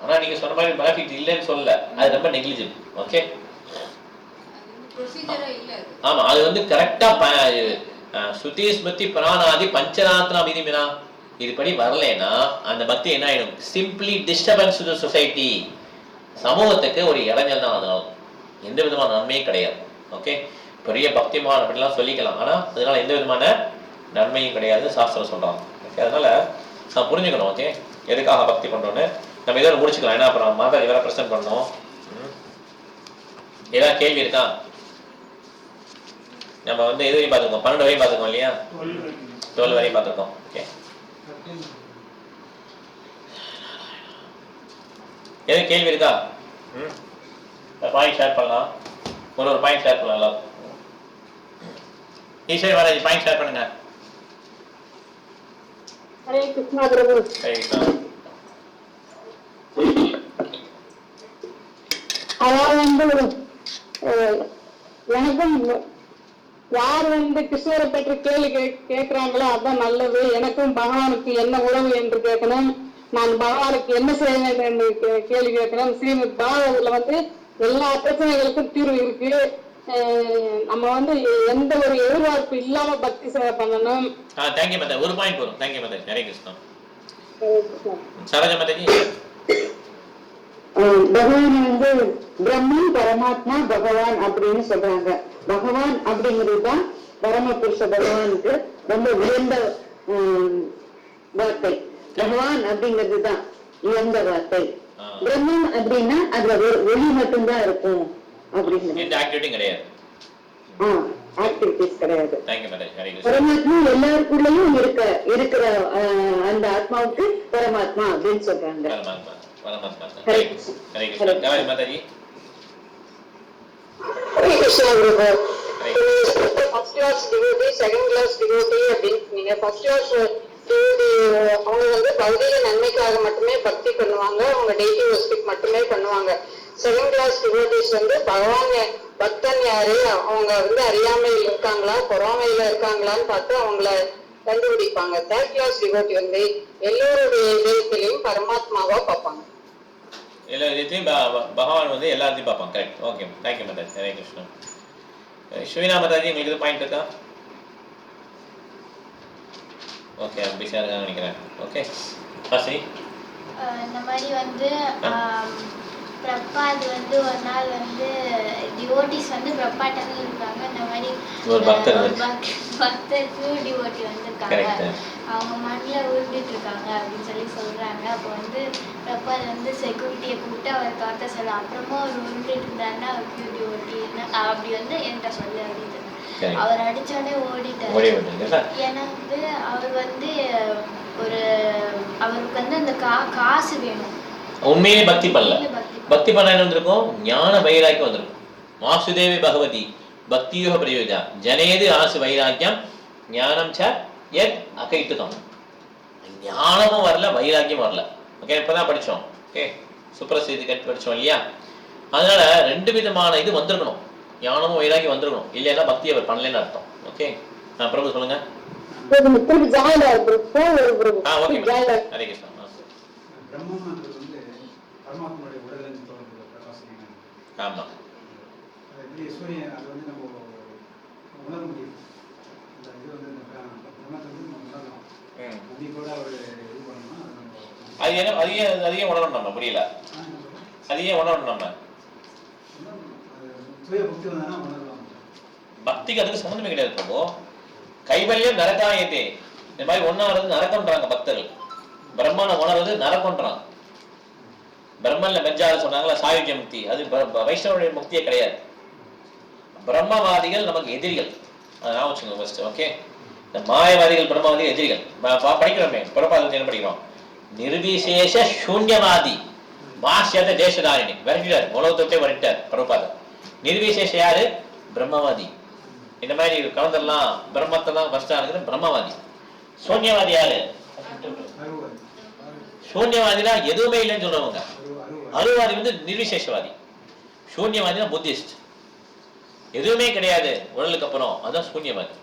ஆனா நீங்க சொன்ன மாதிரி பெனிஃபிட் இல்லைன்னு சொல்லல, அது ரொம்ப நெக்லிஜிபிள். ஓகே, ஆமா, அது வந்து கரெக்டா ஸ்ருதி ஸ்மிருதி புராணாதி பஞ்சராத்திர விதிமினா இதுபடி வரலைன்னா அந்த பக்தி என்ன ஆயிடும்? Simply disturbance to the society. சமூகத்துக்கு ஒரு இடைஞ்சல் தான். அதனால எந்த விதமான நன்மையும் கிடையாது. ஓகே, பெரிய பக்திமான் அப்படிலாம் சொல்லிக்கலாம், ஆனா அதனால எந்த விதமான நன்மையும் கிடையாது சாஸ்திரம் சொல்றாங்க. ஓகே, அதனால நான் புரிஞ்சுக்கணும். ஓகே, எதுக்காக பக்தி பண்றோன்னு நம்ம இதோட முடிச்சுக்கலாம். ஏன்னா அப்புறம் மாதா இவரை பிரசன்ட் பண்ணோம். ஏதாவது கேள்வி இருக்கா? நம்ம வந்து எது வரையும் பார்த்துருக்கோம்? 12 வரையும் பார்த்துருக்கோம் இல்லையா? 12 வரையும் பார்த்துருக்கோம். ஓகே, எது கேள்வி இருக்கா? பாயிண்ட் ஷேர் பண்ணலாம். ஒரு பாயிண்ட் ஷேர் பண்ணலாம். ஈஸ்வரி மகாராஜ் பாயிண்ட் ஷேர் பண்ணுங்க. ஹரே கிருஷ்ணா பிரபு. ஹரே கிருஷ்ணா. அதாவது வந்து எனக்கும் யார் வந்து கிருஷ்ணரை பற்றி கேள்வி கேட்கிறாங்களோ அதான் நல்லது. எனக்கும் பகவானுக்கு என்ன உறவு என்று கேட்கணும், நான் பகவானுக்கு என்ன செய்ய வேண்டும் என்று கேள்வி கேட்கணும். ஸ்ரீமத் பாகவதத்துல வந்து எல்லா பிரச்சனைகளுக்கும் தீர்வு இருக்கு. நம்ம வந்து எந்த ஒரு எதிர்பார்ப்பு இல்லாம பக்தி சேவை பண்ணணும். தேங்க்யூ மாதா. ஒரு பாயிண்ட் வரும். தேங்க்யூ மாதா. ஹரே கிருஷ்ணா. சரோஜா மாதாஜி. பகவான் வந்து பிரம்மன் பரமாத்மா பகவான் அப்படின்னு சொல்றாங்க. பகவான் அப்படிங்கிறதுதான் பரமபுருஷ பகவானுக்கு ரொம்ப உயர்ந்த வார்த்தை. பகவான் அப்படிங்கிறதுதான் உயர்ந்த வார்த்தை. பிரம்மன் அப்படின்னா அதுல ஒளி மட்டும்தான் இருக்கும் அப்படின்னு. எந்த ஆக்டிவிட்டியும் கிடையாது. ஆக்டிவிட்டிஸ் கிடையாது. தேங்க்யூ மாதாஜி. ஹரே கிருஷ்ணா. பரமாத்மா எல்லாருக்குள்ளயும் இருக்கிற அந்த ஆத்மாவுக்கு பரமாத்மா அப்படின்னு சொல்றாங்க. பரமாத்மா பரமாத்மா. Hare Krishna. Kali Mataji. Hare Krishna Prabhu. First class devotee, second class devotee அப்படின்னு சொன்னீங்க. ஃபர்ஸ்ட் கிளாஸ் டிவோட்டி அவங்க வந்து பௌதிக நன்மைக்காக மட்டுமே பக்தி பண்ணுவாங்க, அவங்க டெய்லி ஒர்ஷிப் மட்டுமே பண்ணுவாங்க. செகண்ட் கிளாஸ் டிவோட்டிஸ் வந்து பகவான் பக்தன் யாரு, அவங்க வந்து அறியாமையில் இருக்காங்களா பொறாமையில இருக்காங்களான்னு பார்த்து அவங்கள கண்டுபிடிப்பாங்க. தேர்ட் கிளாஸ் டிவோட்டி வந்து எல்லோருடைய இதயத்திலையும் பரமாத்மாவா பார்ப்பாங்க. எல்லா இதயத்தையும் பகவான் வந்து எல்லாத்தையும் பார்ப்பாங்க. Correct. Okay, thank you Mataji. Hare Krishna. Sreena Mataji, உங்களுக்கு இது பாயிண்ட் இருக்கா? ஓகே, பிஸியாக இருக்காங்க நினைக்கிறேன். ஓகே, சரி. இந்த மாதிரி வந்து பிரபாத் வந்து ஒரு நாள் வந்து டிவோட்டிஸ் வந்து பிரபாட்டாக இருக்காங்க. இந்த மாதிரி ஒரு பக்தர் பியூர் டிவோட்டி வந்திருக்காங்க, அவங்க மண்ணில் உருண்டுட்டு இருக்காங்க அப்படின்னு சொல்றாங்க. அப்போ வந்து பிரபாத் வந்து செக்யூரிட்டியை கூப்பிட்டு அவர் காட்ட சொல்ல, அப்புறமா அவர் உருண்டுட்டு இருந்தாருன்னா அவர் பியூர் டிவோட்டி அப்படி வந்து என்கிட்ட சொல்லு அப்படின்னு சொன்னாங்க. அவர் அடிச்சோடனே ஓடிட்டார். ஏன்னா வந்து அவர் வந்து அவருக்கு வந்து அந்த காசு வேணும். உண்மையே பக்தி பண்ணல. பக்தி பண்ண என்ன வந்திருக்கும்? ஞான வைராக்கியம் வந்திருக்கும். வாசுதேவி பகவதி பக்தியோக பிரயோஜா ஜனேது ஆசு வைராக்கியம் ஞானம் ச எத் அகைத்துகம். ஞானமும் வரல, வைராக்கியம் வரல. ஓகே, இப்பதான் படிச்சோம். ஓகே, சுப்ரசித்தி கட் படிச்சோம் இல்லையா? அதனால 2 விதமான இது வந்திருக்கணும். ஞானமும் வைராக்கியம் வந்திருக்கணும், இல்லைன்னா பக்தி அவர் பண்ணலன்னு அர்த்தம். ஓகே, பிரபு சொல்லுங்க. ஹரே கிருஷ்ணா. பிரம்மன்றது வந்து பரமாத்மாவுடைய உடலில் தொடர்புள்ள பிரகாசம். ஆமா, சூரியன் அது வந்து நம்ம உணர முடியும். அந்த இது வந்து பிரம்மத்தை வந்து நம்ம உணரலாம். அப்படி கூட அவர் இது பண்ணணும்னா அதையே உணரணும். நம்ம புரியல, அதையே உணரணும். நம்ம சுய பக்தி வந்தா உணரலாம். பக்திக்கு அதுக்கு சம்பந்தமே கிடையாது பிரபு. கைவல்யம் நரகாயத்தே, இந்த மாதிரி ஒன்னாவது நரக்கம்ன்றாங்க பக்தர்கள். பிரம்மனை உணர்வது நரக்கம்ன்றாங்க. பிரம்மன்ல மெஞ்சாத சொன்னாங்களா சாயுஜ்ய முக்தி, அது வைஷ்ணவனுடைய முக்தியே கிடையாது. பிரம்மவாதிகள் நமக்கு எதிரிகள், அதான் வச்சுக்கோங்க ஃபர்ஸ்ட். ஓகே, இந்த மாயவாதிகள் பிரம்மவாதிகள் எதிரிகள். படிக்கிறோமே பிரபாதத்தை என்ன படிக்கிறோம்? நிர்விசேஷ சூன்யவாதி மாசியத தேசதாரிணி விரட்டிட்டார், உலகத்தொட்டே விரட்டிட்டார் பிரபாதம். நிர்விசேஷ யாரு? பிரம்மவாதி. இந்த மாதிரி கலந்தெல்லாம் பிரம்மத்தை தான் ஃபர்ஸ்டா இருக்குது பிரம்மவாதி. சூன்யவாதி யாரு? சூன்யவாதினா எதுவுமே இல்லைன்னு சொல்றவங்க. அருவாதி வந்து நிர்விசேஷவாதி. சூன்யவாதினா புத்திஸ்ட், எதுவுமே கிடையாது உடலுக்கு அப்புறம், அதான் சூன்யவாதி.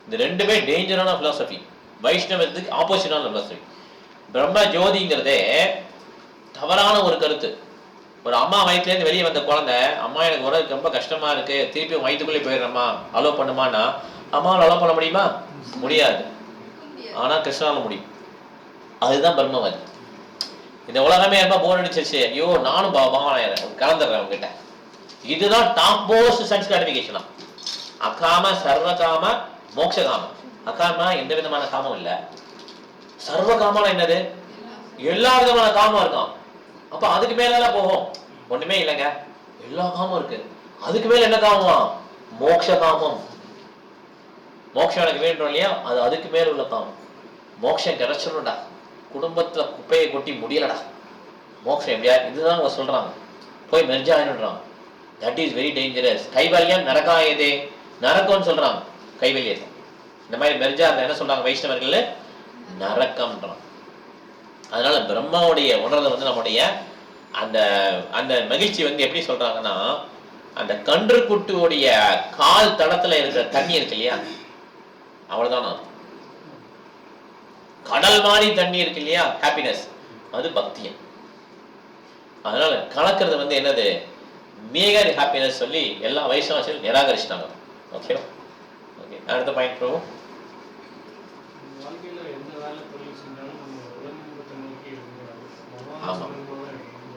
இந்த 2மே டேஞ்சரான பிலாசபி, வைஷ்ணவத்துக்கு ஆப்போசிட்டான பிலாசபி. பிரம்ம ஜோதிங்கிறதே தவறான ஒரு கருத்து. ஒரு அம்மா வயிற்றுலேருந்து வெளியே வந்த குழந்தை, அம்மா எனக்கு உடலுக்கு ரொம்ப கஷ்டமா இருக்கு, திருப்பி வயிற்றுக்குள்ளே போயிடுறம்மா, அலோ பண்ணுமான்னா அம்மாவை அலோ பண்ண முடியுமா? முடியாது. ஆனா கிருஷ்ணால முடியும். அதுதான் பிரம்மவாதி. இந்த உலகமே ரொம்ப போர் அடிச்சிருச்சு, ஐயோ நானும் கலந்துடுறேன் உங்ககிட்ட. இதுதான் டாப் மோஸ்ட் சயின்ஸ் கிளாரிஃபிகேஷனா. அகாம சர்வகாம மோட்சகாம. அகாம எந்த விதமான காமம் இல்ல, சர்வகாமம் என்னது? எல்லா விதமான காமம் இருக்கான். அப்ப அதுக்கு மேல போகும் ஒண்ணுமே இல்லைங்க, எல்லா காமம் இருக்கு. அதுக்கு மேல என்ன காமம்? மோட்ச காமம். மோட்சம் எனக்கு வேண்டும் இல்லையா, அது அதுக்கு மேல உள்ள காமம். மோட்சம் கிடைச்சிடும்டா, குடும்பத்துல குப்பையை கொட்டி முடியலடா, மோட்சம் எப்படியா? இதுதான் அவங்க சொல்றாங்க. போய் மெர்ஜாயின்றாங்க. That is very dangerous. கைவல்யம் நரகாயதே, நரக்கம்னு சொல்றாங்க கைவல்யத்தை. இந்த மாதிரி மெர்ஜா என்ன சொல்றாங்க வைஷ்ணவர்கள்? நரக்கம்ன்றாங்க. அதனால பிரம்மாவுடைய உணர்வு வந்து நம்முடைய அந்த அந்த மகிழ்ச்சி வந்து எப்படி சொல்றாங்கன்னா, அந்த கன்று குட்டியுடைய கால் தடத்துல இருக்கிற தண்ணி இருக்கு இல்லையா, அவ்வளவுதான். கடல் மாதிரி தண்ணி இருக்கு இல்லையா, ஹாப்பினஸ், அது பக்தியம். அதனால கலக்கிறது வந்து என்னது? மேகர் ஹாப்பினஸ் சொல்லி எல்லா வைஷ்ணவர்களும் நிராகரிச்சிட்டாங்க. ஓகே, ஓகே, அடுத்த பாயிண்ட் ப்ரோ. வாழ்க்கையில எந்த வேலை தொழில் செஞ்சாலும் நம்ம உடம்பத்தை நோக்கி இருக்கக்கூடாது.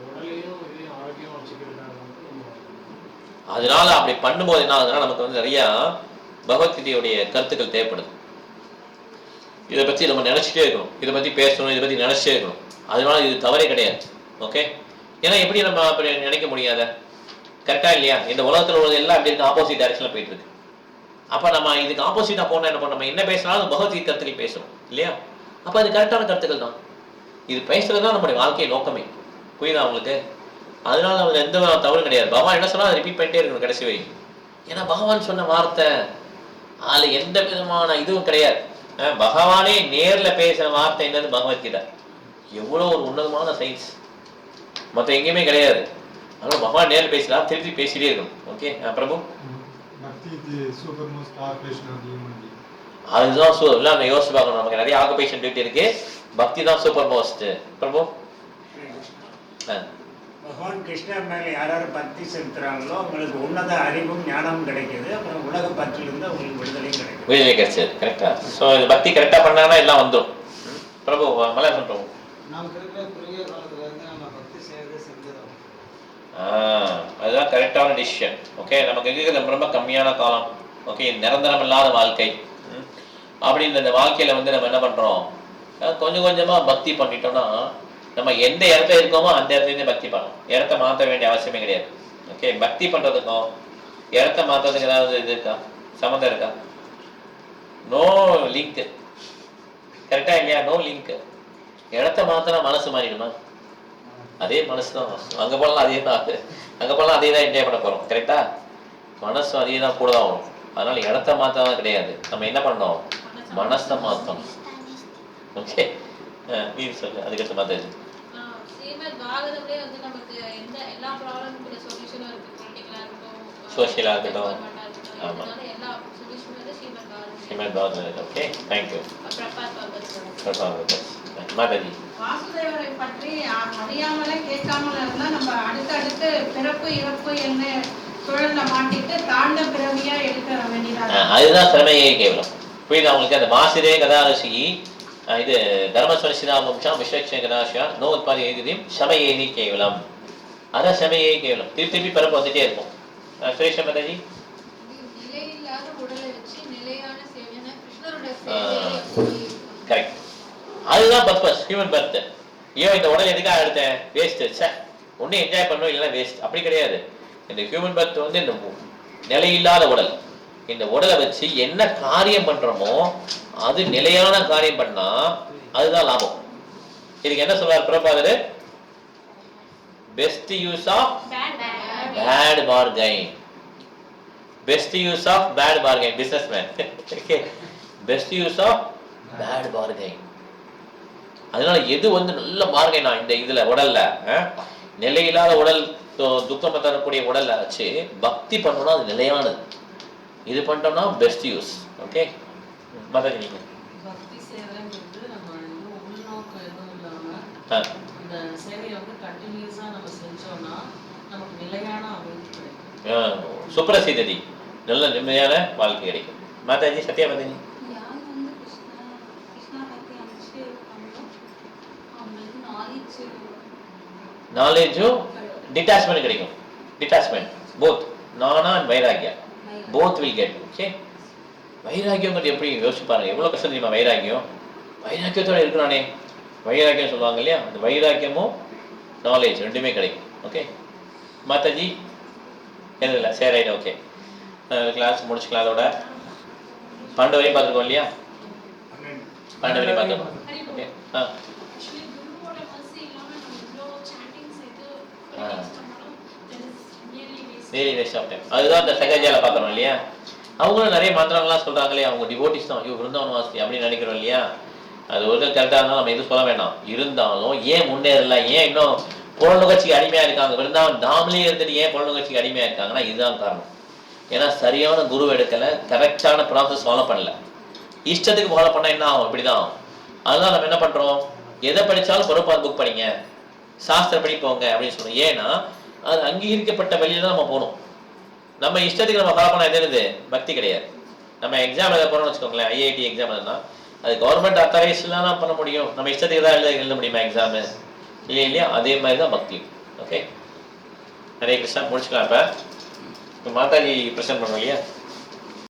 உடலையும் இதையும் ஆரோக்கியமா வச்சுக்கிறதுக்காக அதனால அப்படி பண்ணும்போது என்ன ஆகுதுன்னா, நமக்கு வந்து நிறைய பகவத்கீதையுடைய கருத்துக்கள் தேவைப்படுது. இதை பத்தி நம்ம நினைச்சிட்டே இருக்கணும், இதை பத்தி பேசணும், இதை பத்தி நினைச்சிட்டே இருக்கணும். அதனால இது தவறே கிடையாது. ஓகே, ஏன்னா எப்படி நம்ம அப்படி நினைக்க முடியாத? கரெக்டா இல்லையா? இந்த உலகத்துல உள்ளது எல்லாம் அப்படி இருக்கு, ஆப்போசிட் டைரக்ஷன்ல போயிட்டு இருக்கு. அப்ப நம்ம இதுக்கு ஆப்போசிட்டா போனா என்ன பண்ண? நம்ம என்ன பேசினாலும் பகவத்கீதை கருத்துக்கள் பேசணும் இல்லையா? அப்ப அது கரெக்டான கருத்துக்கள் தான். இது பேசுறதுதான் நம்முடைய வாழ்க்கை நோக்கமே. புரியுதா உங்களுக்கு? அதனால நம்ம எந்த தவறும் கிடையாது. பகவான் என்ன சொன்னா அதை ரிப்பீட் பண்ணிட்டே இருக்கணும் கடைசி வரைக்கும். ஏன்னா பகவான் சொன்ன வார்த்தை அதுல எந்த விதமான இதுவும் கிடையாது. பகவானே நேர்ல பேசுற வார்த்தை என்னது? பகவத்கீதை. எவ்வளவு ஒரு உன்னதமான சயின்ஸ், மற்ற எங்கேயுமே கிடையாது. அதனால பகவான் நேர்ல பேசலாம், திருப்பி பேசிட்டே இருக்கணும். ஓகே பிரபு, அதுதான் நம்ம யோசிச்சு பார்க்கணும். நமக்கு நிறைய ஆக்குபேஷன் டியூட்டி இருக்கு, பக்தி தான் சூப்பர் மோஸ்ட். பிரபு, பகவான் கிருஷ்ணர் மேல யாராரு பக்தி செலுத்துறாங்களோ அவங்களுக்கு உன்னத அறிவும் ஞானமும் கிடைக்குது. அப்புறம் உலக பற்றிலிருந்து அவங்களுக்கு விடுதலையும் கிடைக்கும். விடுதலை கிடைச்சது. கரெக்டா? ஸோ இது பக்தி கரெக்டா பண்ணாங்கன்னா எல்லாம் வந்துடும். பிரபு மலையாளம் பிரபு. நமக்கு இருக்கிற குறுகிய காலத்துல இருந்து நம்ம பக்தி செய்யறது செஞ்சிடும். அதுதான் கரெக்டான டிசிஷன். ஓகே, நமக்கு இருக்கிறது ரொம்ப கம்மியான காலம். ஓகே, நிரந்தரம் இல்லாத வாழ்க்கை. அப்படின்ற இந்த வாழ்க்கையில வந்து நம்ம என்ன பண்றோம், கொஞ்சம் கொஞ்சமா பக்தி பண்ணிட்டோம்னா நம்ம எந்த இடத்துல இருக்கோமோ அந்த இடத்துல பக்தி பண்ணணும். இடத்த மாற்ற வேண்டிய அவசியமே கிடையாது. ஓகே, பக்தி பண்றதுக்கும் இடத்த மாற்றதுக்கு ஏதாவது இது இருக்கா, சம்மந்தம் இருக்கா? No link. கரெக்டா இல்லையா? No link. இடத்த மாத்தினா மனசு மாறிடுமா? அதே மனசு தான். அங்க போலாம் அதே தான், அங்க போலாம் அதே தான் என்ஜாய் பண்ண போறோம். கரெக்டா? மனசு அதே தான் கூட தான் வரும். அதனால இடத்த மாத்தான் கிடையாது, நம்ம என்ன பண்ணோம், மனசை மாத்தணும். ஓகே, நீ சொல்லு அதுக்கடுத்து மாத்தாது. ஸ்ரீமத் பாகவதம்லயே வந்து நமக்கு எந்த எல்லா ப்ராப்ளம்க்கு சொல்யூஷனும் இருக்கு. பொலிட்டிக்கலா இருக்கட்டும், சோஷியலா இருக்கட்டும். ஆமா, அதனால எல்லா சொல்யூஷனும் வந்து Srimad Bhagavatam. Srimad Bhagavatam. Okay, thank you. Mataji, வாசுதேவரை பற்றி அறியாமலே கேட்காமல இருந்தா நம்ம அடுத்தடுத்து பிறப்பு இறப்பு என்ன சுழல்ல மாட்டிட்டு தாண்ட பிறவியா எடுக்க வேண்டியதா. அதுதான் சமயே கேவலம். புரியுதா உங்களுக்கு? அந்த வாசுதே கதாரசி இது தர்மஸ்வரசிதாமம்சா விஸ்வக்ஷகதாஷா நோ உற்பத்தி ஏதிதிம் சமயேனி கேவலம். அதான் சமயே கேவலம். திருப்பி திருப்பி பிறப்பு வந்துட்டே இருக்கும். சுரேஷ் மாதாஜி, நிலையில்லாத உடலை வச்சு நிலையான சேவையான கிருஷ்ணருடைய சேவை. கரெக்ட். அதுதான் பர்பஸ் ஹியூமன் பர்த். ஏன் இந்த உடல் எதுக்காக எடுத்தேன், வேஸ்ட். சார் ஒன்னும் என்ஜாய் பண்ணணும், இல்லைன்னா வேஸ்ட். அப்படி கிடையாது. இந்த ஹியூமன் பர்த் வந்து இந்த நிலையில்லாத உடல். இந்த உடலை வச்சு என்ன காரியம் பண்றோமோ அது நிலையான காரியம் பண்ணா அதுதான் லாபம். இதுக்கு என்ன சொல்றாரு Prabhupada? Best use of bad bargain. Best use of bad bargain. Businessman. Okay, best use of bad bargain. அதனால எது வந்து நல்ல பார்கெயினா இந்த இதுல உடல்ல, நிலையில்லாத உடல், துக்கம் தரக்கூடிய உடல்ல வச்சு பக்தி பண்ணோம்னா அது நிலையானது. இது பண்ணிட்டோம்னா பெஸ்ட் யூஸ். ஓகே, மதன் நீங்க பக்தி சேவைங்கிறது நம்ம இன்னும் உள்நோக்கம் எதுவும் இல்லாம இந்த சேவையை வந்து கண்டினியூஸா நம்ம செஞ்சோம்னா நமக்கு நிலையான அமைதி கிடைக்கும். சுப்ரசித்தி, நல்ல நிம்மதியான வாழ்க்கை கிடைக்கும். மாதாஜி, சத்யா மாதாஜி, யார் வந்து கிருஷ்ணா பத்தி அமைச்சு இருக்காங்களோ அவங்களுக்கு நாலேஜும் டிட்டாச்மெண்ட் கிடைக்கும். டிட்டாச்மெண்ட் போத் நானா அண்ட் வைராகியா both will get. ஓகே, வைராகியங்கிறது எப்படி யோசிச்சு பாருங்க, எவ்வளவு கஷ்டம் தெரியுமா? வைராகியம், வைராக்கியத்தோட இருக்கிறானே வைராக்கியம் சொல்லுவாங்க இல்லையா, அந்த வைராக்கியமும் நாலேஜ் ரெண்டுமே கிடைக்கும். ஓகே மாதாஜி, எதுவும் இல்லை, சரி ரைட். ஓகே, கிளாஸ் முடிச்சுக்கலாம். அதோட 12 வரையும் பார்த்துருக்கோம் இல்லையா? 12 வரையும் பார்த்துருக்கோம். Okay, very waste of time. அதுதான் அந்த சகஜால பார்க்குறோம் இல்லையா? அவங்களும் நிறைய மந்திரங்கள்லாம் சொல்கிறாங்களே, அவங்க டிவோட்டிஸ் தான், ஐயோ விருந்தாவன வாசி அப்படின்னு நினைக்கிறோம் இல்லையா? அது ஒரு கரெக்டாக இருந்தாலும் நம்ம எதுவும் சொல்ல வேண்டாம். இருந்தாலும் ஏன் முன்னேறல, ஏன் இன்னும் பொருளுங்கட்சிக்கு அடிமையாக இருக்காங்க, விருந்தாவன் தாமலே இருந்துட்டு ஏன் பொருளுங்கட்சிக்கு அடிமையாக இருக்காங்கன்னா இதுதான் காரணம். ஏன்னா சரியான குரு எடுக்கலை, கரெக்டான ப்ராசஸ் ஃபாலோ பண்ணல. இஷ்டத்துக்கு ஃபாலோ பண்ணால் என்ன ஆகும்? இப்படி தான் ஆகும். அதனால நம்ம என்ன பண்ணுறோம், எதை படித்தாலும் பொறுப்பாக புக் படிங்க, சாஸ்திரப்படி போங்க அப்படின்னு சொல்கிறோம். ஏன்னா அது அங்கீகரிக்கப்பட்ட வழியில தான் நம்ம போகணும். நம்ம இஷ்டத்துக்கு நம்ம ஃபாலோ பண்ண எது பக்தி கிடையாது. நம்ம எக்ஸாம் எழுத போறோம்னு வச்சுக்கோங்களேன், ஐஐடி எக்ஸாம் எழுதுனா அது கவர்மெண்ட் அத்தாரைஸ்லாம் தான் பண்ண முடியும். நம்ம இஷ்டத்துக்கு தான் எழுத முடியுமா எக்ஸாமு? இல்லையா? அதே மாதிரி தான் பக்தி. ஓகே, ஹரே கிருஷ்ணா. முடிச்சுக்கலாம். இப்போ மாதாஜி ப்ரெசென்ட் பண்ணுவோம் இல்லையா?